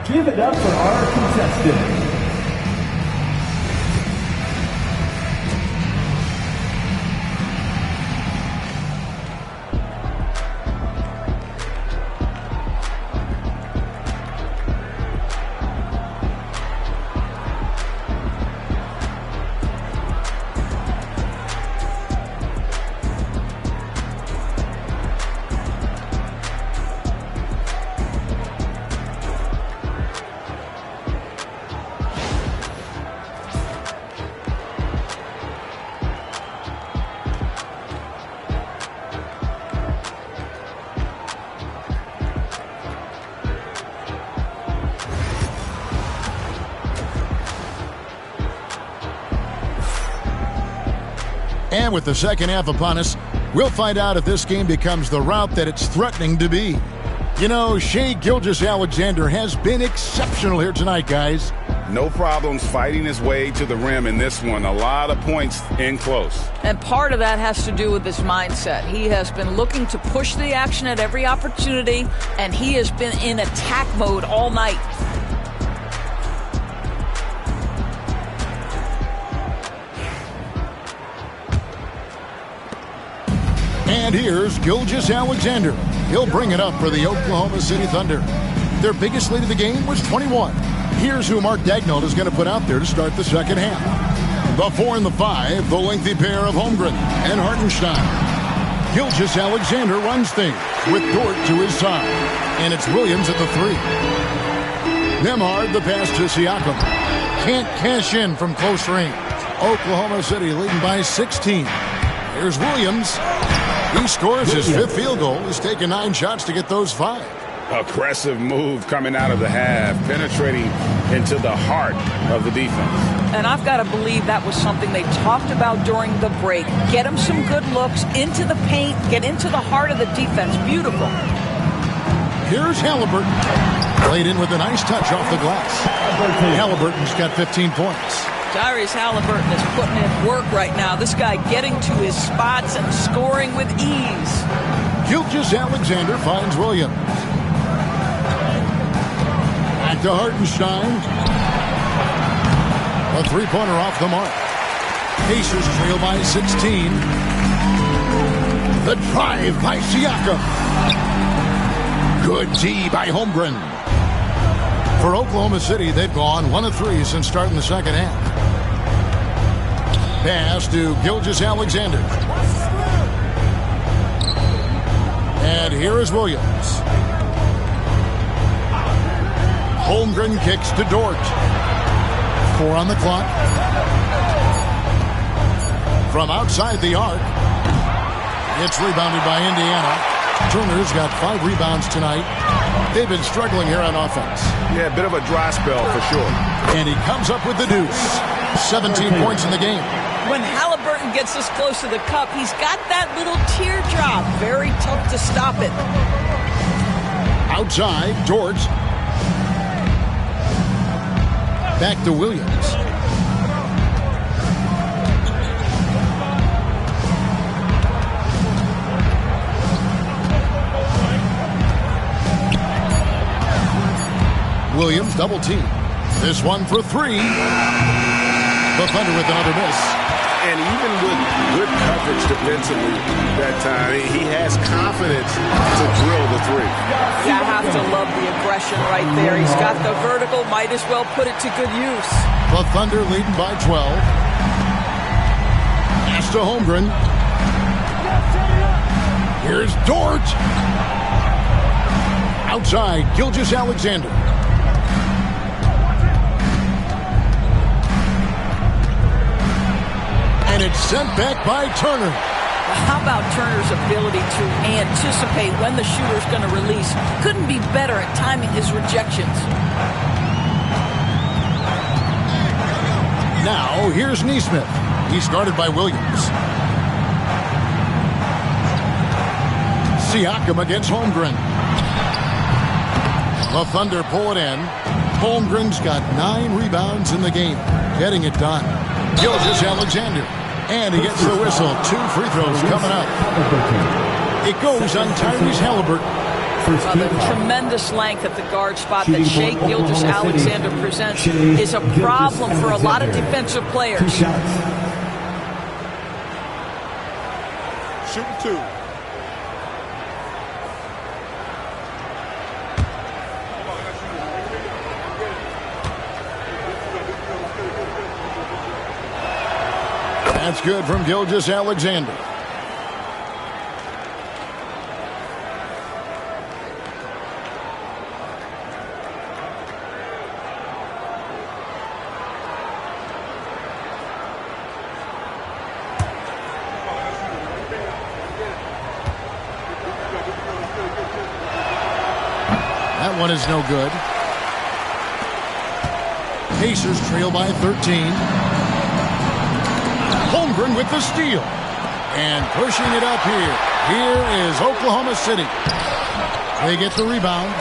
Give it up for our contestant. And with the second half upon us, we'll find out if this game becomes the route that it's threatening to be. You know, Shai Gilgeous-Alexander has been exceptional here tonight, guys. No problems fighting his way to the rim in this one. A lot of points in close. And part of that has to do with his mindset. He has been looking to push the action at every opportunity, and he has been in attack mode all night. And here's Gilgeous-Alexander. He'll bring it up for the Oklahoma City Thunder. Their biggest lead of the game was 21. Here's who Mark Daignault is going to put out there to start the second half. The 4 and the 5, the lengthy pair of Holmgren and Hartenstein. Gilgeous-Alexander runs things with Dort to his side. And it's Williams at the 3. Nembhard the pass to Siakam. Can't cash in from close range. Oklahoma City leading by 16. Here's Williams. He scores his 5th field goal. He's taken 9 shots to get those 5. Aggressive move coming out of the half, penetrating into the heart of the defense. And I've got to believe that was something they talked about during the break. Get him some good looks into the paint, get into the heart of the defense. Beautiful. Here's Halliburton. Played in with a nice touch off the glass. Halliburton's got 15 points. Tyrese Halliburton is putting in work right now. This guy getting to his spots and scoring with ease. Gilgeous-Alexander finds Williams. Back to Hartenstein. A 3-pointer off the mark. Pacers trail by 16. The drive by Siakam. Good D by Holmgren. For Oklahoma City, they've gone 1 of 3 since starting the second half. Pass to Gilgeous-Alexander. And here is Williams. Holmgren kicks to Dort. 4 on the clock. From outside the arc. It's rebounded by Indiana. Turner's got 5 rebounds tonight. They've been struggling here on offense. Yeah, a bit of a dry spell for sure. And he comes up with the deuce. 17 points in the game. When Halliburton gets this close to the cup, he's got that little teardrop. Very tough to stop it. Outside, Dort. Back to Williams. Williams double team. This one for 3. The Thunder with another miss. And even with good coverage defensively that time, he has confidence to drill the 3. You have to love the aggression right there. He's got the vertical, might as well put it to good use. The Thunder leading by 12. Pass to Holmgren. Here's Dort. Outside, Gilgeous-Alexander. And it's sent back by Turner. How about Turner's ability to anticipate when the shooter's going to release? Couldn't be better at timing his rejections. Now, here's Nesmith. He's guarded by Williams. Siakam against Holmgren. The Thunder pull it in. Holmgren's got 9 rebounds in the game. Getting it done. Gilgeous-Alexander. And he gets the whistle. 2 free throws coming up. It goes on Tyrese Halliburton. The tremendous length at the guard spot that Shai Gilgeous-Alexander presents is a problem for a lot of defensive players. Shooting 2. That's good from Gilgeous-Alexander. That one is no good. Pacers trail by 13. Holmgren with the steal. And pushing it up here. Here is Oklahoma City. They get the rebound.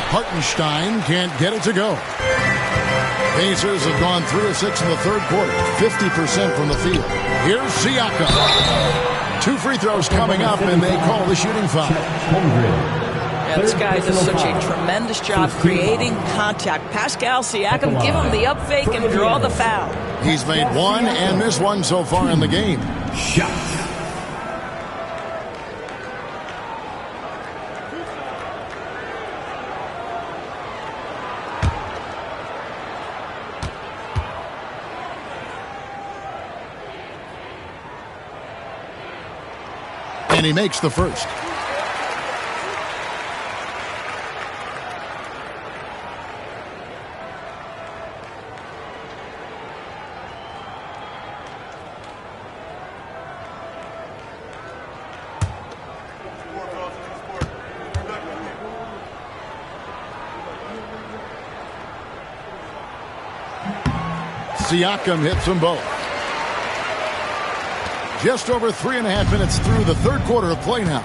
Hartenstein can't get it to go. Pacers have gone 3 of 6 in the third quarter. 50% from the field. Here's Siakam. 2 free throws coming up, and they call the shooting foul. Yeah, this guy does such a tremendous job creating contact. Pascal Siakam, give him the up fake and draw the foul. He's made 1 and missed 1 so far in the game. Shot. And he makes the first. Siakam hits them both. Just over 3.5 minutes through the third quarter of play now.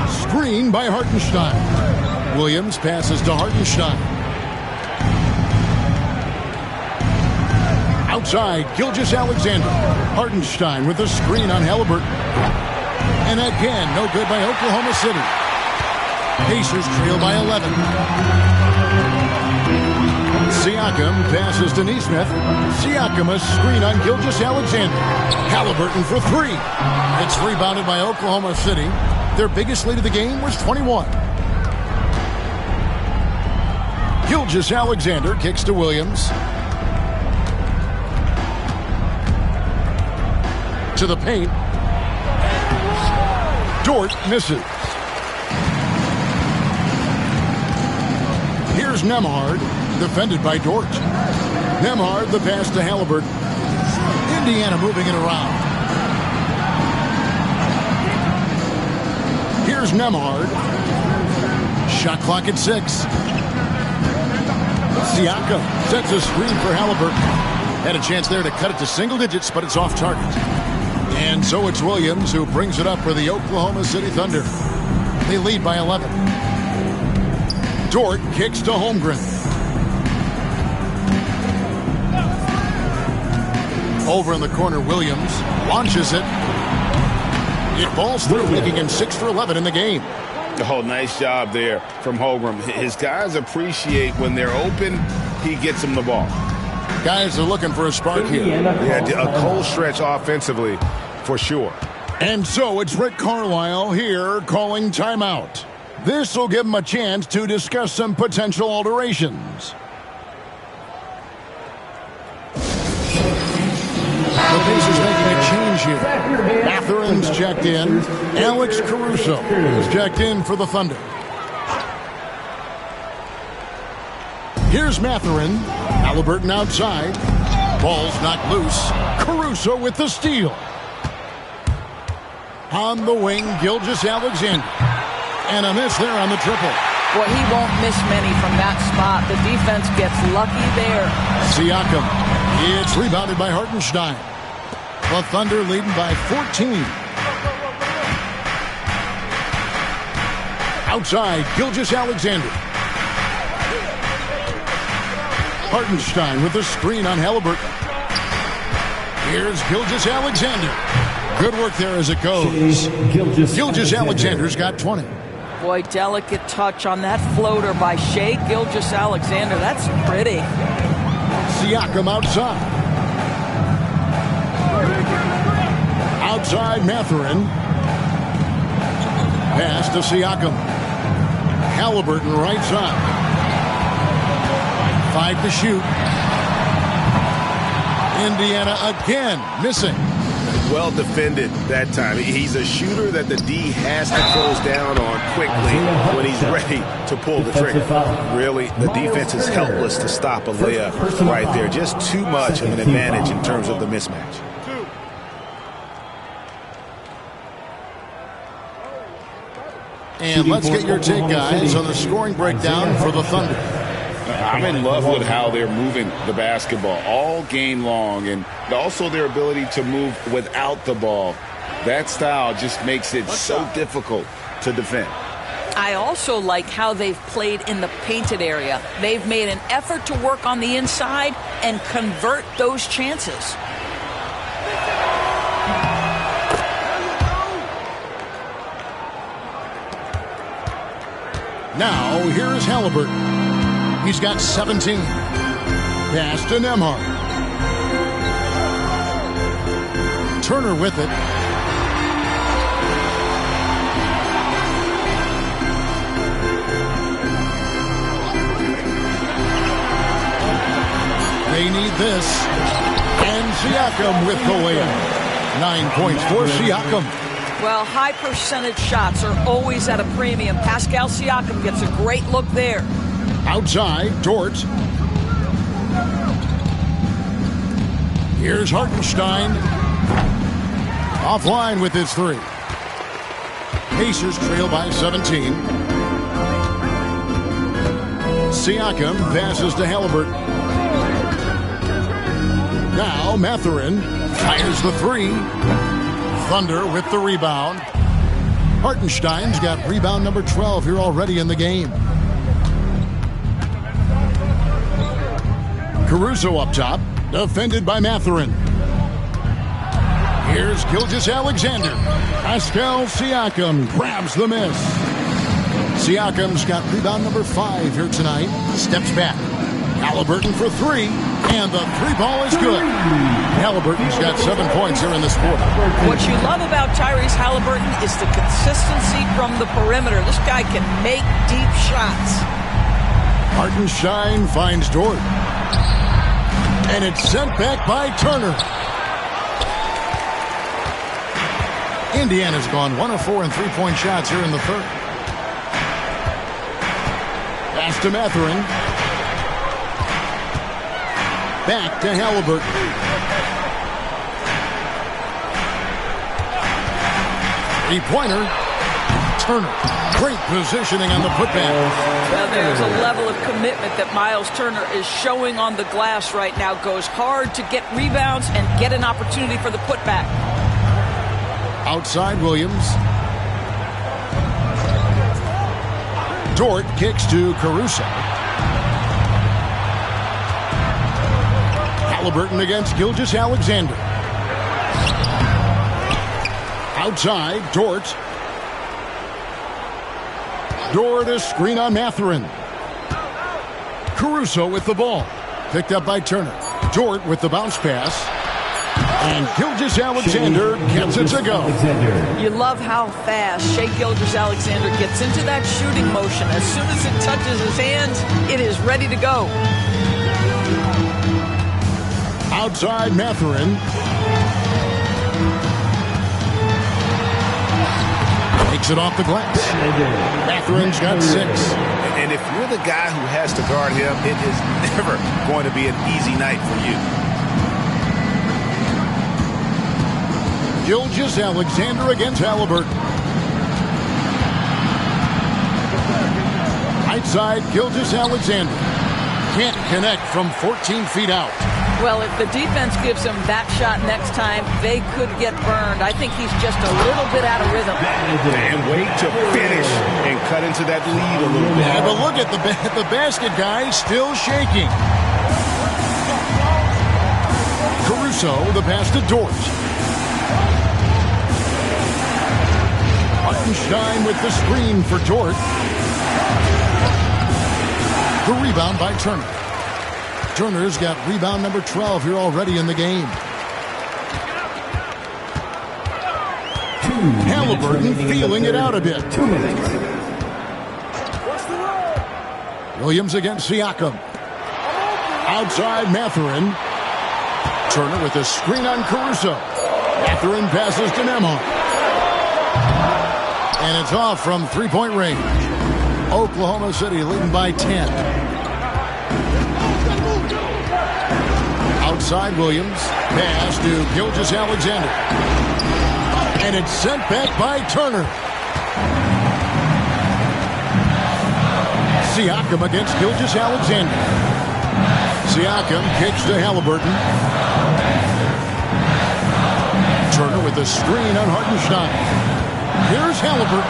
Screen by Hartenstein. Williams passes to Hartenstein. Outside, Gilgeous-Alexander. Hartenstein with a screen on Halliburton. And again, no good by Oklahoma City. Pacers trail by 11. Siakam passes to Nesmith. Siakam a screen on Gilgeous-Alexander. Halliburton for three. It's rebounded by Oklahoma City. Their biggest lead of the game was 21. Gilgeous-Alexander kicks to Williams. To the paint. Dort misses. Here's Nembhard. Defended by Dort. Nembhard, the pass to Halliburton. Indiana moving it around. Here's Nembhard. Shot clock at 6. Siakam sets a screen for Halliburton. Had a chance there to cut it to single digits, but it's off target. And so it's Williams who brings it up for the Oklahoma City Thunder. They lead by 11. Dort kicks to Holmgren. Over in the corner, Williams launches it. It falls through, making him 6 for 11 in the game. Oh, nice job there from Holmgren. His guys appreciate when they're open, he gets them the ball. Guys are looking for a spark here. Yeah, a cold stretch offensively, for sure. And so it's Rick Carlisle here calling timeout. This will give him a chance to discuss some potential alterations. The Pacers making a change here. Matherin's checked in. Alex Caruso is checked in for the Thunder. Here's Mathurin. Halliburton outside. Ball's knocked loose. Caruso with the steal. On the wing, Gilgeous-Alexander. And a miss there on the triple. Well, he won't miss many from that spot. The defense gets lucky there. Siakam. It's rebounded by Hartenstein. The Thunder leading by 14. Outside, Gilgeous-Alexander. Hartenstein with the screen on Halliburton. Here's Gilgeous-Alexander. Good work there as it goes. Gilgeous-Alexander's got 20. Boy, delicate touch on that floater by Shai Gilgeous-Alexander. That's pretty. Siakam outside. Outside Mathurin. Pass to Siakam. Halliburton right side. 5 to shoot. Indiana again missing. Well defended that time. He's a shooter that the D has to close down on quickly when he's ready to pull the trigger. Really, the defense is helpless to stop a layup right there. Just too much of an advantage in terms of the mismatch. And let's get your take, guys, on the scoring breakdown for the Thunder. I'm in love with how they're moving the basketball all game long, and also their ability to move without the ball. That style just makes it so difficult to defend. I also like how they've played in the painted area. They've made an effort to work on the inside and convert those chances. Now, here is Halliburton. He's got 17. Pass to Nembhard. Turner with it. They need this. And Siakam with the layup. 9 points for Siakam. Well, high percentage shots are always at a premium. Pascal Siakam gets a great look there. Outside, Dort. Here's Hartenstein. Offline with his 3. Pacers trail by 17. Siakam passes to Halliburton. Now Mathurin fires the 3. Thunder with the rebound. Hartenstein's got rebound number 12 here already in the game. Caruso up top, defended by Mathurin. Here's Gilgeous-Alexander. Pascal Siakam grabs the miss. Siakam's got rebound number 5 here tonight. Steps back. Halliburton for 3, and the 3 ball is good. Halliburton's got 7 points here in this quarter. What you love about Tyrese Halliburton is the consistency from the perimeter. This guy can make deep shots. Hartenstein finds Dort. And it's sent back by Turner. Indiana's gone 1 of 4 in 3-point shots here in the third. Pass to Mathurin. Back to Halliburton. Three-pointer. Turner. Great positioning on the putback. Well, there's a level of commitment that Miles Turner is showing on the glass right now. Goes hard to get rebounds and get an opportunity for the putback. Outside Williams. Dort kicks to Caruso. Halliburton against Gilgeous-Alexander. Outside, Dort. Dort a screen on Mathurin. Caruso with the ball. Picked up by Turner. Dort with the bounce pass. And Gilgeous-Alexander gets it to go. You love how fast Shai Gilgeous-Alexander gets into that shooting motion. As soon as it touches his hands, it is ready to go. Outside Mathurin. Takes it off the glass. Mathurin's got 6. And if you're the guy who has to guard him, it is never going to be an easy night for you. Gilgeous-Alexander against Halliburton. Right side, Gilgeous-Alexander. Can't connect from 14 feet out. Well, if the defense gives him that shot next time, they could get burned. I think he's just a little bit out of rhythm. And wait to finish and cut into that lead a little bit. Yeah, but look at the basket guy still shaking. Caruso, the pass to Dort. Hartenstein with the screen for Dort. The rebound by Turner. Turner's got rebound number 12 here already in the game. Halliburton feeling it out a bit. 2 minutes. Williams against Siakam. Outside Mathurin. Turner with a screen on Caruso. Mathurin passes to Nembhard. And it's off from 3-point range. Oklahoma City leading by 10. Outside Williams. Pass to Gilgeous-Alexander. And it's sent back by Turner. Siakam against Gilgeous-Alexander. Siakam kicks to Halliburton. Turner with a screen on Hartenstein. Here's Halliburton,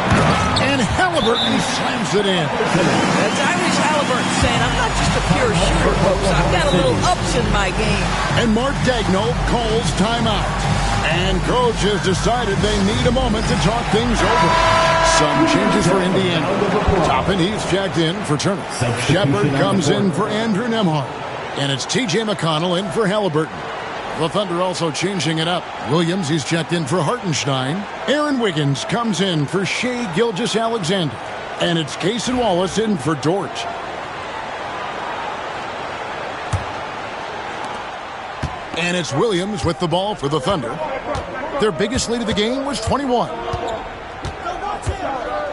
and Halliburton slams it in. Tyrese Halliburton saying, I'm not just a pure shooter, folks. I've got a little ups in my game. And Mark Daigneault calls timeout. And coach has decided they need a moment to talk things over. Some changes for Indiana. Toppin Heath checked in for Turner. Shepard comes in for Andrew Nembhard. And it's T.J. McConnell in for Halliburton. The Thunder also changing it up. Williams, he's checked in for Hartenstein. Aaron Wiggins comes in for Shai Gilgeous-Alexander. And it's Cason Wallace in for Dort. And it's Williams with the ball for the Thunder. Their biggest lead of the game was 21.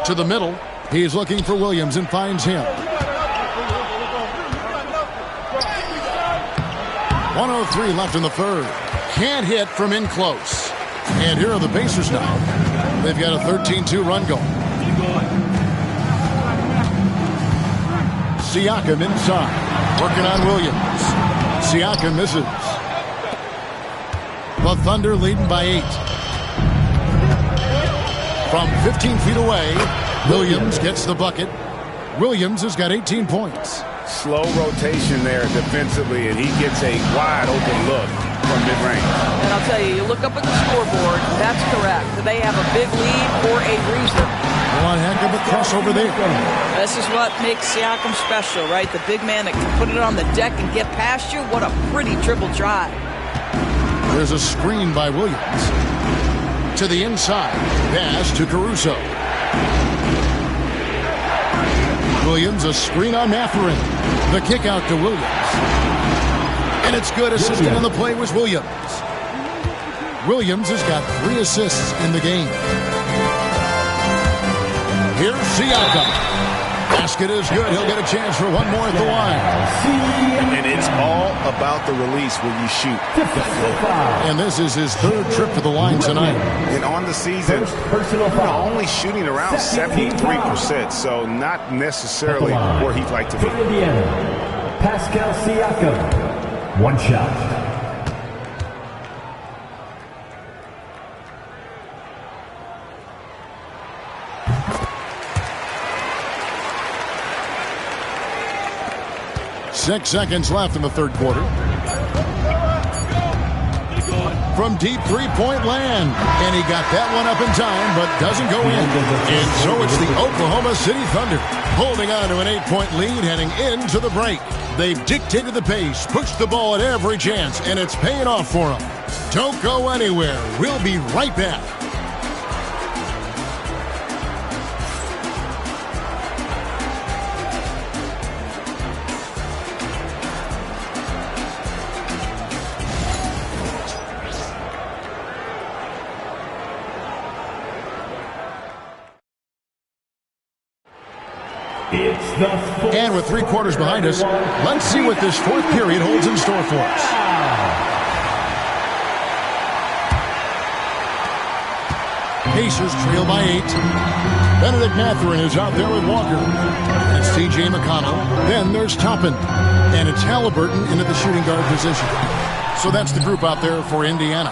To the middle. He's looking for Williams and finds him. 1:03 left in the third. Can't hit from in close. And here are the Pacers now. They've got a 13-2 run going. Siakam inside. Working on Williams. Siakam misses. The Thunder leading by 8. From 15 feet away, Williams gets the bucket. Williams has got 18 points. Slow rotation there defensively, and he gets a wide open look from mid-range. And I'll tell you, you look up at the scoreboard, that's correct. They have a big lead for a reason. One heck of a crossover there. This is what makes Siakam special, right? The big man that can put it on the deck and get past you. What a pretty dribble drive. There's a screen by Williams. To the inside. Pass to Caruso. Williams, a screen on Mathurin. The kick out to Williams. And it's good. Assisting on the play was Williams. Williams has got 3 assists in the game. Here's Siakam. Basket is good. He'll get a chance for one more at the line. And it's all about the release when you shoot. And this is his 3rd trip to the line tonight. And on the season, only shooting around 73%, so not necessarily where he'd like to be. Pascal Siakam. 1 shot. Six seconds left in the third quarter. From deep three-point land. And he got that one up in time, but doesn't go in. And so it's the Oklahoma City Thunder holding on to an 8-point lead heading into the break. They've dictated the pace, pushed the ball at every chance, and it's paying off for them. Don't go anywhere. We'll be right back. And with 3 quarters behind us, let's see what this 4th period holds in store for us. Pacers trail by 8. Benedict Mathurin is out there with Walker. It's T.J. McConnell. Then there's Toppin. And it's Halliburton into the shooting guard position. So that's the group out there for Indiana.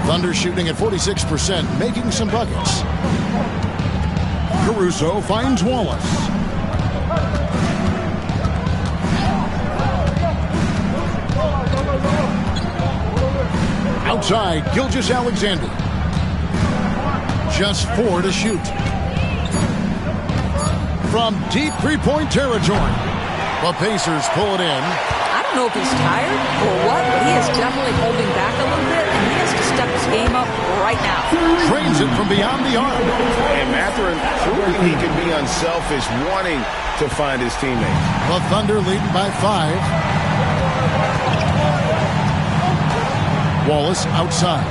Thunder shooting at 46%, making some buckets. Caruso finds Wallace. Outside, Gilgeous-Alexander. Just 4 to shoot. From deep three-point territory. The Pacers pull it in. I don't know if he's tired or what, but he is definitely holding back a little bit, and he has to step his game up right now. Trains it from beyond the arc. And Mathurin proving he can be unselfish, wanting to find his teammates. The Thunder leading by 5. Wallace outside.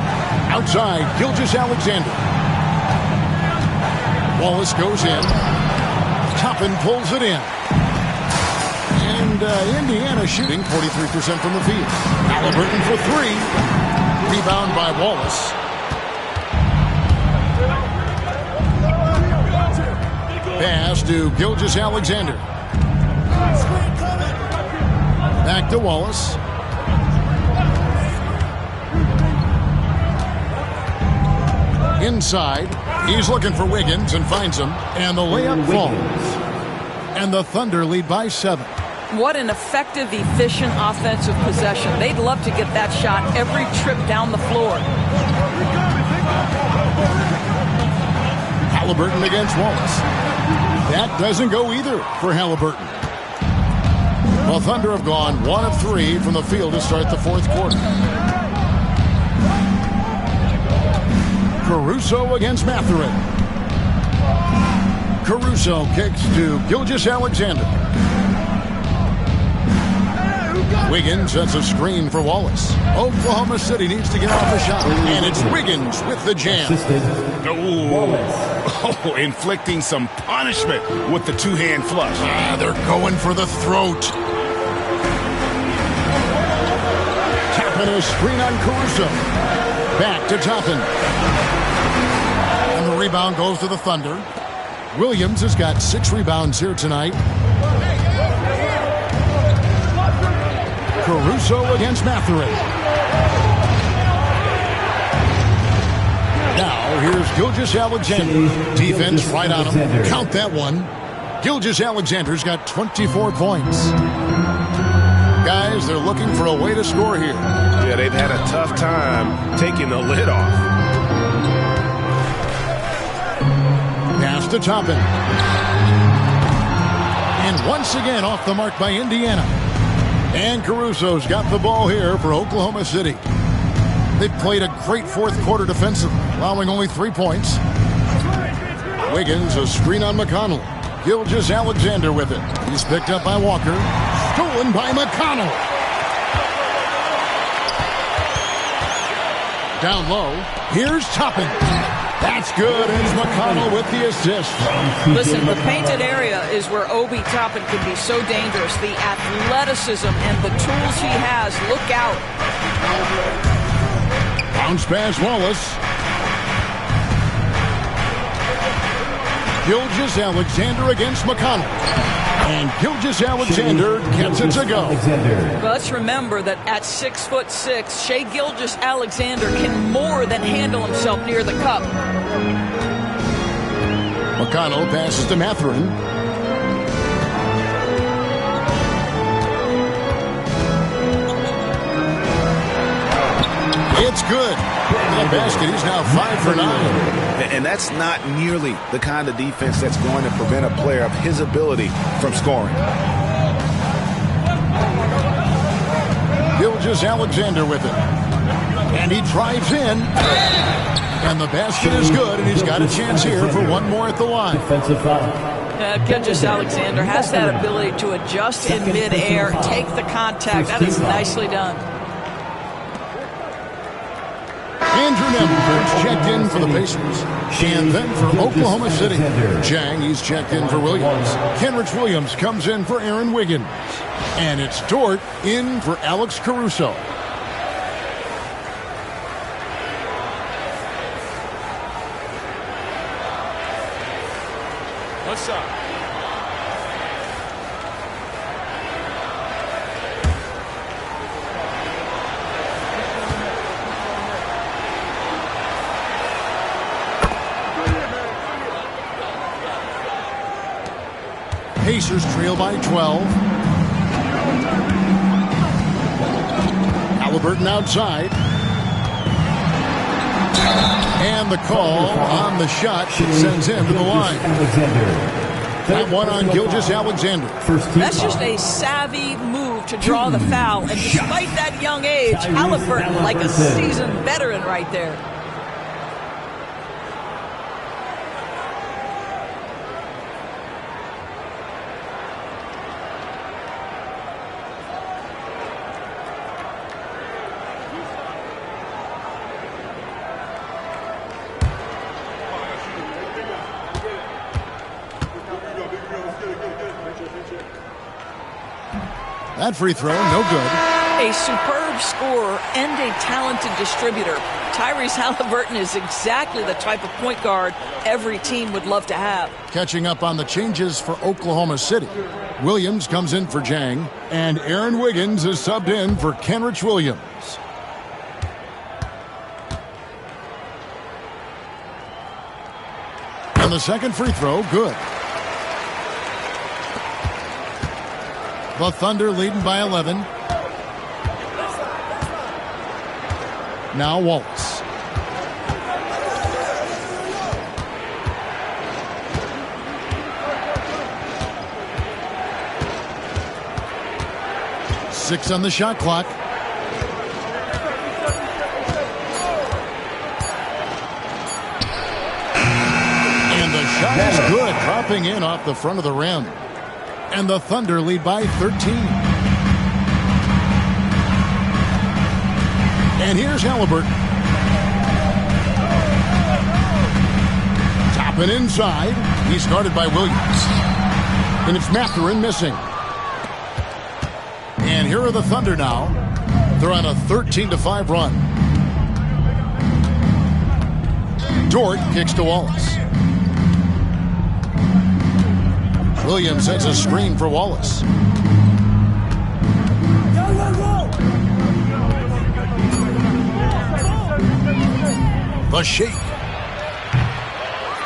Outside, Gilgeous-Alexander. Wallace goes in. Toppin pulls it in. And Indiana shooting 43% from the field. Halliburton for 3. Rebound by Wallace. Pass to Gilgeous-Alexander. Back to Wallace. Inside. He's looking for Wiggins and finds him. And the layup falls. And the Thunder lead by 7. What an effective, efficient offensive possession. They'd love to get that shot every trip down the floor. Halliburton against Wallace. That doesn't go either for Halliburton. The Thunder have gone 1 of 3 from the field to start the 4th quarter. Caruso against Mathurin. Caruso kicks to Gilgeous-Alexander. Wiggins sets a screen for Wallace. Oklahoma City needs to get off the shot. And it's Wiggins with the jam. Oh, inflicting some punishment with the two-hand flush. They're going for the throat. Tapping a screen on Caruso. Back to Toppin. And the rebound goes to the Thunder. Williams has got 6 rebounds here tonight. Caruso against Mathurin. Now here's Gilgeous-Alexander. Defense right on him. Count that one. Gilgeous-Alexander's got 24 points. Guys, they're looking for a way to score here. Yeah, they've had a tough time taking the lid off. Pass to Toppin. And once again off the mark by Indiana. And Caruso's got the ball here for Oklahoma City. They've played a great fourth quarter defensively, allowing only 3 points. Wiggins, a screen on McConnell. Gilgeous-Alexander with it. He's picked up by Walker. Stolen by McConnell. Down low. Here's Toppin. That's good. And McConnell with the assist. Listen, the painted area is where Obi Toppin can be so dangerous. The athleticism and the tools he has. Look out. Bounce pass Wallace. Gilgeous-Alexander against McConnell. And Gilgeous-Alexander gets it to go. But let's remember that at 6'6", Shai Gilgeous-Alexander can more than handle himself near the cup. McConnell passes to Mathurin. It's good. That basket, he's now 5 for 9. And that's not nearly the kind of defense that's going to prevent a player of his ability from scoring. Gilgeous-Alexander with it. And he drives in. And the basket is good, and he's got a chance here for one more at the line. Defensive foul. Gilgeous-Alexander has that ability to adjust in midair, take the contact. That is nicely done. Andrew Nemhard's checked in for the Pacers. And then for Oklahoma City. Jang, he's checked in for Williams. Kenrich Williams comes in for Aaron Wiggins. And it's Dort in for Alex Caruso. What's up? Pacers trail by 12. Halliburton outside. And the call on the shot sends him to the line. That one on Gilgeous-Alexander. That's just a savvy move to draw the foul. And despite that young age, Halliburton like a seasoned veteran right there. That free throw, no good. A superb scorer and a talented distributor. Tyrese Halliburton is exactly the type of point guard every team would love to have. Catching up on the changes for Oklahoma City. Williams comes in for Jang, and Aaron Wiggins is subbed in for Kenrich Williams. And the second free throw, good. The Thunder leading by 11. Now Wallace. Six on the shot clock. And the shot is good, dropping in off the front of the rim. And the Thunder lead by 13. And here's Halliburton. Topping inside. He's guarded by Williams. And it's Mathurin missing. And here are the Thunder now. They're on a 13-5 run. Dort kicks to Wallace. Williams sets a screen for Wallace. The shake.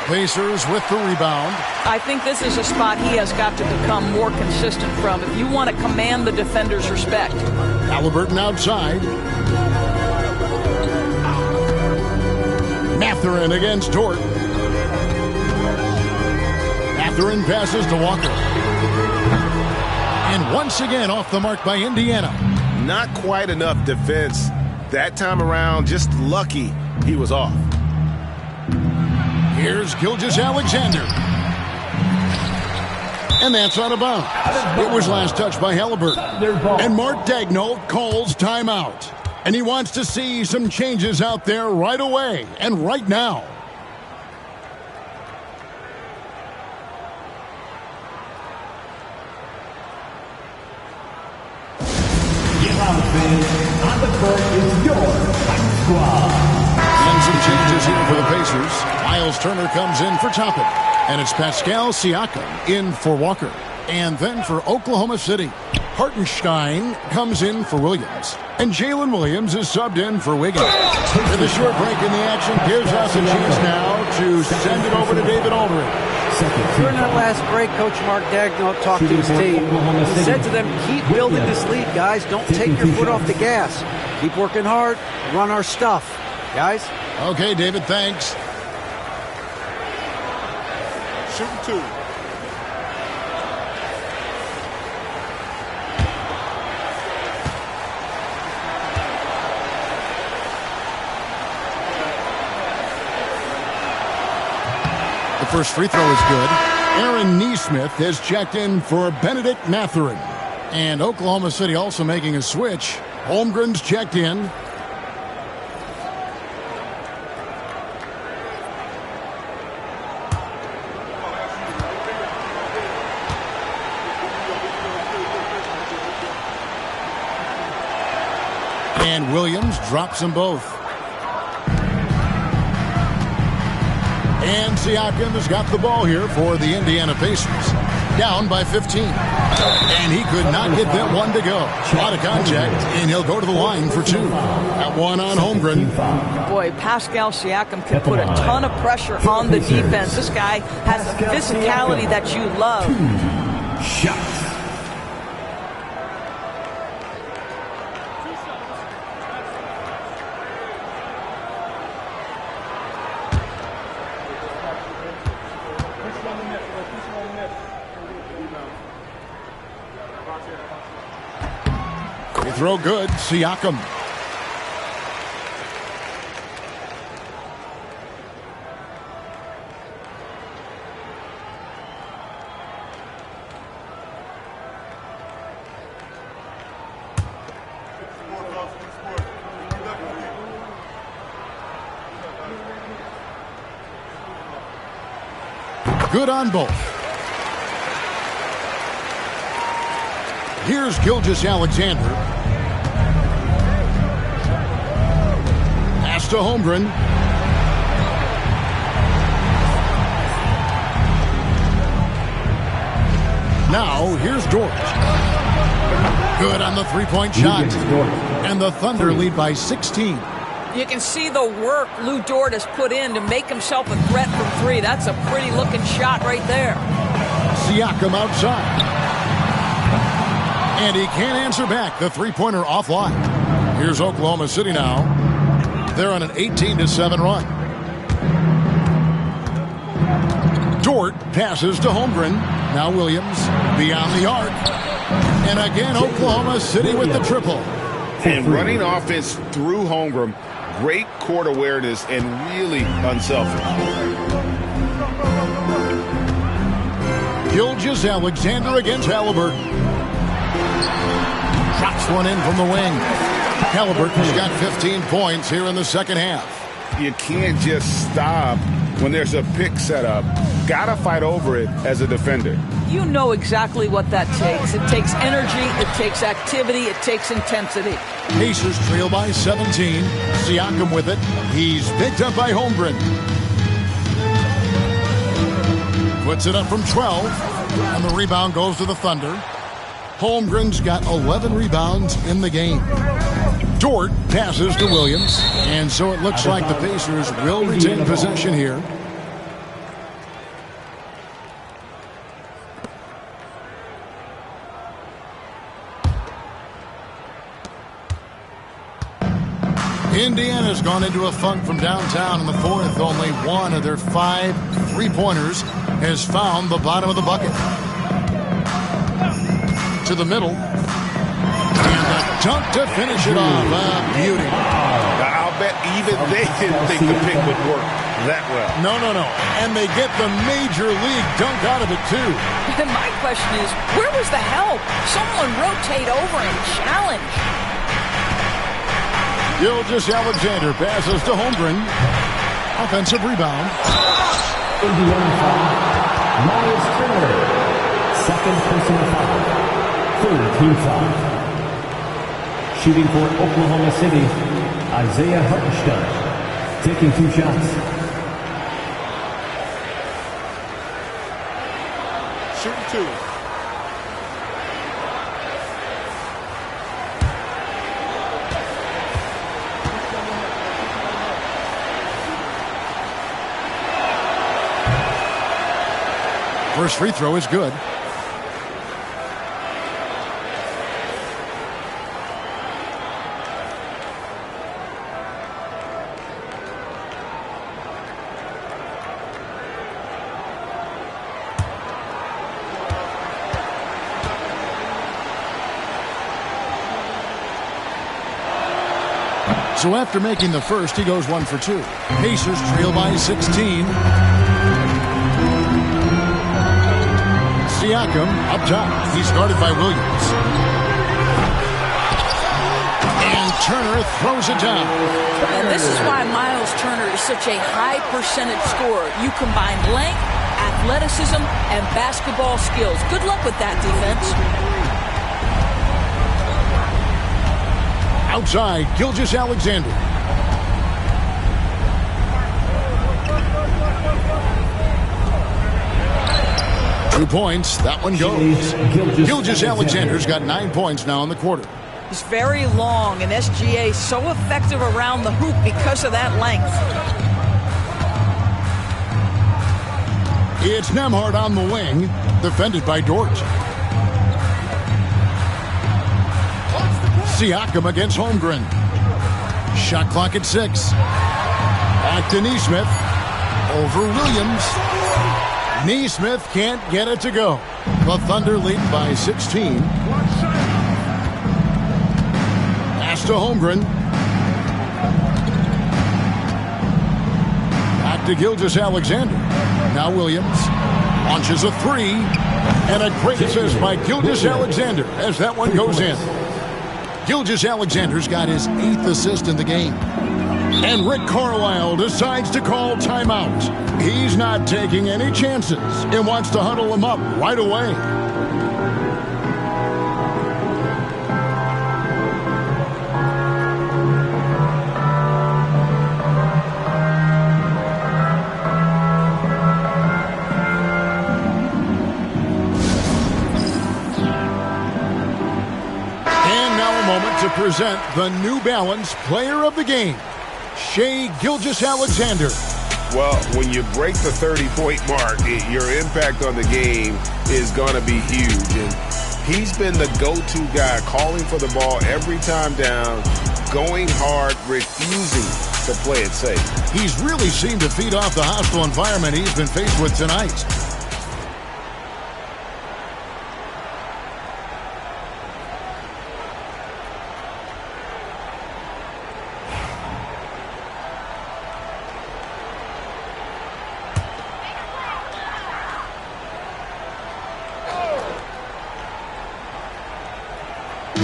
Pacers with the rebound. I think this is a spot he has got to become more consistent from if you want to command the defender's respect. Halliburton outside. Mathurin against Dort. Mathurin passes to Walker. And once again off the mark by Indiana. Not quite enough defense that time around. Just lucky he was off. Here's Gilgeous-Alexander. And that's out of bounds. It was last touched by Halliburton. And Mark Daigneault calls timeout. And he wants to see some changes out there right away and right now. On the court is your squad. And some changes here for the Pacers. Miles Turner comes in for Toppin. And it's Pascal Siakam in for Walker. And then for Oklahoma City, Hartenstein comes in for Williams. And Jalen Williams is subbed in for Wiggins. And the short break in the action gives us a chance now to send it over to David Aldridge. During that last break, Coach Mark Daigneault talked to his team. He said to them, keep building this lead, guys. Don't take your foot off the gas. Keep working hard. Run our stuff. Guys? Okay, David, thanks. Shooting two. The first free throw is good. Aaron Nesmith has checked in for Benedict Mathurin. And Oklahoma City also making a switch. Holmgren's checked in. And Williams drops them both. And Siakam has got the ball here for the Indiana Pacers. Down by 15. And he could not get that one to go. A lot of contact, and he'll go to the line for two. That one on Holmgren. Boy, Pascal Siakam can put a ton of pressure on the defense. This guy has a physicality that you love. Shots. Throw good, Siakam. Good on both. Here's Gilgeous-Alexander. To Holmgren. Now here's Dort. Good on the three-point shot. And the Thunder lead by 16. You can see the work Lou Dort has put in to make himself a threat from three. That's a pretty looking shot right there. Siakam outside. And he can't answer back. The three-pointer offline. Here's Oklahoma City now. They're on an 18-7 run. Dort passes to Holmgren. Now Williams beyond the arc. And again, Oklahoma City with the triple. And running offense through Holmgren. Great court awareness and really unselfish. Gilgeous-Alexander against Halliburton. Drops one in from the wing. Halliburton's got 15 points here in the second half. You can't just stop when there's a pick set up. Gotta fight over it as a defender. You know exactly what that takes. It takes energy, it takes activity, it takes intensity. Pacers trail by 17. Siakam with it. He's picked up by Holmgren. Puts it up from 12. And the rebound goes to the Thunder. Holmgren's got 11 rebounds in the game. Dort passes to Williams. And so it looks like the Pacers will retain possession here. Indiana's gone into a funk from downtown in the fourth. Only one of their 5 three-pointers has found the bottom of the bucket. To the middle. And a dunk to finish it off. Beauty. I'll bet even they didn't think the pick would work that well. No. And they get the major league dunk out of it, too. And my question is, where was the help? Someone rotate over and challenge. Gilgeous-Alexander passes to Holmgren. Offensive rebound. Indiana foul. Miles Turner. Second personal foul. Third team foul. Shooting for Oklahoma City, Isaiah Hartenstein. Taking 2 shots. Shooting 2. First free throw is good. So after making the first, he goes 1 for 2. Pacers trail by 16. Siakam up top. He's guarded by Williams. And Turner throws it down. And this is why Miles Turner is such a high percentage scorer. You combine length, athleticism, and basketball skills. Good luck with that defense. Outside, Gilgeous-Alexander. Two points. That one goes. Gilgeous-Alexander's got 9 points now in the quarter. He's very long, and SGA so effective around the hoop because of that length. It's Nembhard on the wing, defended by Dort. Siakam against Holmgren. Shot clock at 6. Back to Nesmith. Over Williams. Nesmith can't get it to go. The Thunder lead by 16. Pass to Holmgren. Back to Gilgeous-Alexander. Now Williams launches a 3. And a great assist by Gilgeous-Alexander as that one goes in. Gilgeous-Alexander's got his 8th assist in the game. And Rick Carlisle decides to call timeout. He's not taking any chances and wants to huddle him up right away. To present the New Balance Player of the Game, Shai Gilgeous-Alexander. Well, when you break the 30-point mark, your impact on the game is going to be huge. And he's been the go-to guy, calling for the ball every time down, going hard, refusing to play it safe. He's really seemed to feed off the hostile environment he's been faced with tonight.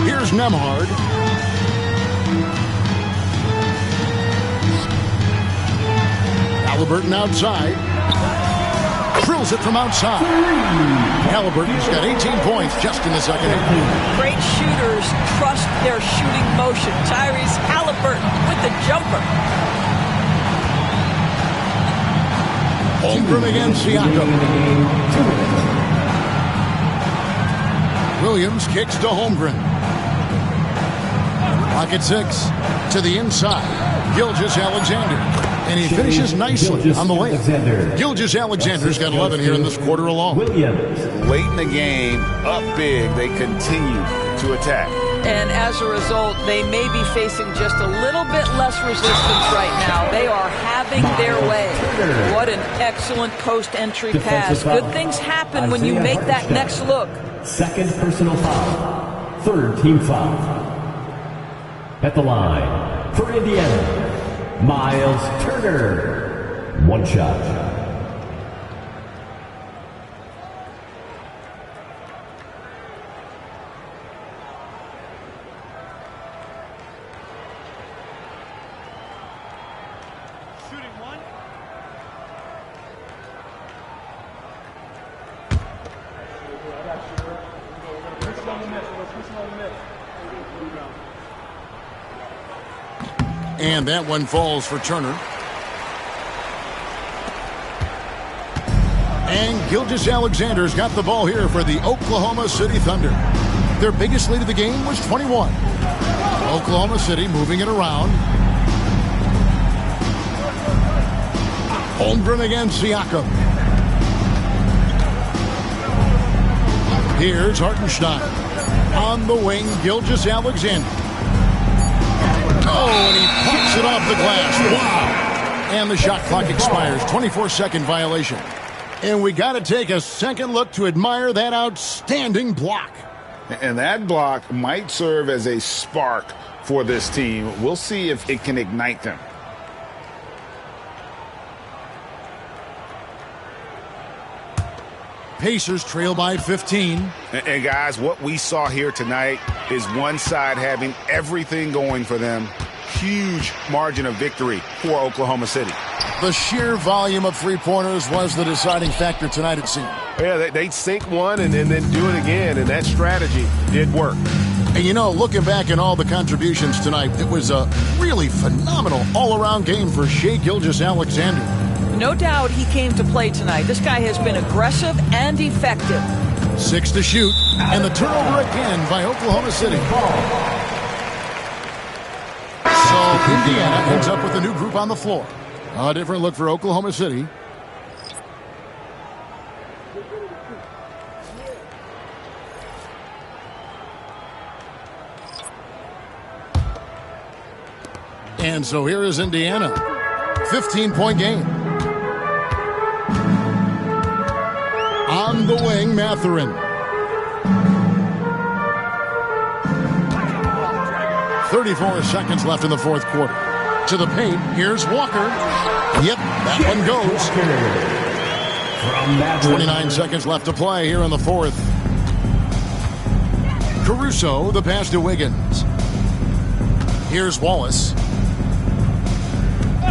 Here's Nembhard. Halliburton outside. Drills it from outside. Halliburton's got 18 points just in the second half. Great shooters trust their shooting motion. Tyrese Halliburton with the jumper. Holmgren against Siakam. Williams kicks to Holmgren. Pocket 6 to the inside. Gilgeous-Alexander. And he finishes nicely on the layup. Gilgeous-Alexander's got 11 here in this quarter alone. Late in the game, up big, they continue to attack. And as a result, they may be facing just a little bit less resistance right now. They are having their way. What an excellent post entry pass. Good things happen when you make that next look. Second personal foul. Third team foul. At the line for Indiana, Miles Turner. One shot. And that one falls for Turner. And Gilgeous-Alexander's got the ball here for the Oklahoma City Thunder. Their biggest lead of the game was 21. Oklahoma City moving it around. Holmgren against Siakam. Here's Hartenstein. On the wing, Gilgeous-Alexander. Oh, and he pucks it off the glass. Wow. And the shot clock expires. 24-second violation. And we got to take a second look to admire that outstanding block. And that block might serve as a spark for this team. We'll see if it can ignite them. Pacers trail by 15. And guys, what we saw here tonight is one side having everything going for them. Huge margin of victory for Oklahoma City. The sheer volume of three-pointers was the deciding factor tonight, it seemed. Yeah, they'd sink one and then do it again, and that strategy did work. And you know, looking back at all the contributions tonight, it was a really phenomenal all-around game for Shai Gilgeous-Alexander. No doubt he came to play tonight. This guy has been aggressive and effective. 6 to shoot, and the turnover again by Oklahoma City. So Indiana ends up with a new group on the floor. A different look for Oklahoma City. And so here is Indiana. 15-point game. On the wing, Mathurin. 34 seconds left in the fourth quarter. To the paint, here's Walker. Yep, that one goes. 29 seconds left to play here in the fourth. Caruso, the pass to Wiggins. Here's Wallace.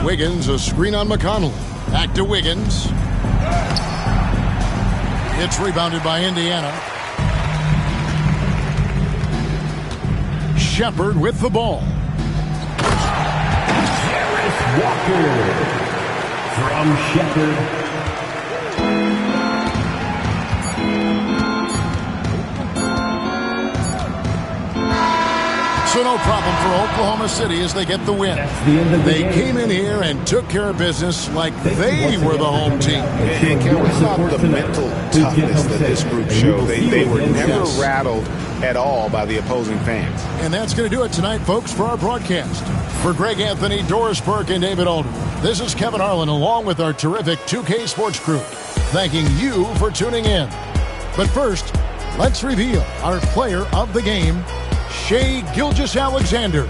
Wiggins, a screen on McConnell. Back to Wiggins. It's rebounded by Indiana. Shepard with the ball. Walker from Shepard. So no problem for Oklahoma City as they get the win. They came in here and took care of business like they were the home team. And can we talk the mental toughness that this group showed? They were never rattled at all by the opposing fans. And that's going to do it tonight, folks, for our broadcast. For Greg Anthony, Doris Burke, and David Aldridge, this is Kevin Harlan along with our terrific 2K Sports crew, thanking you for tuning in. But first, let's reveal our player of the game, Shai Gilgeous-Alexander.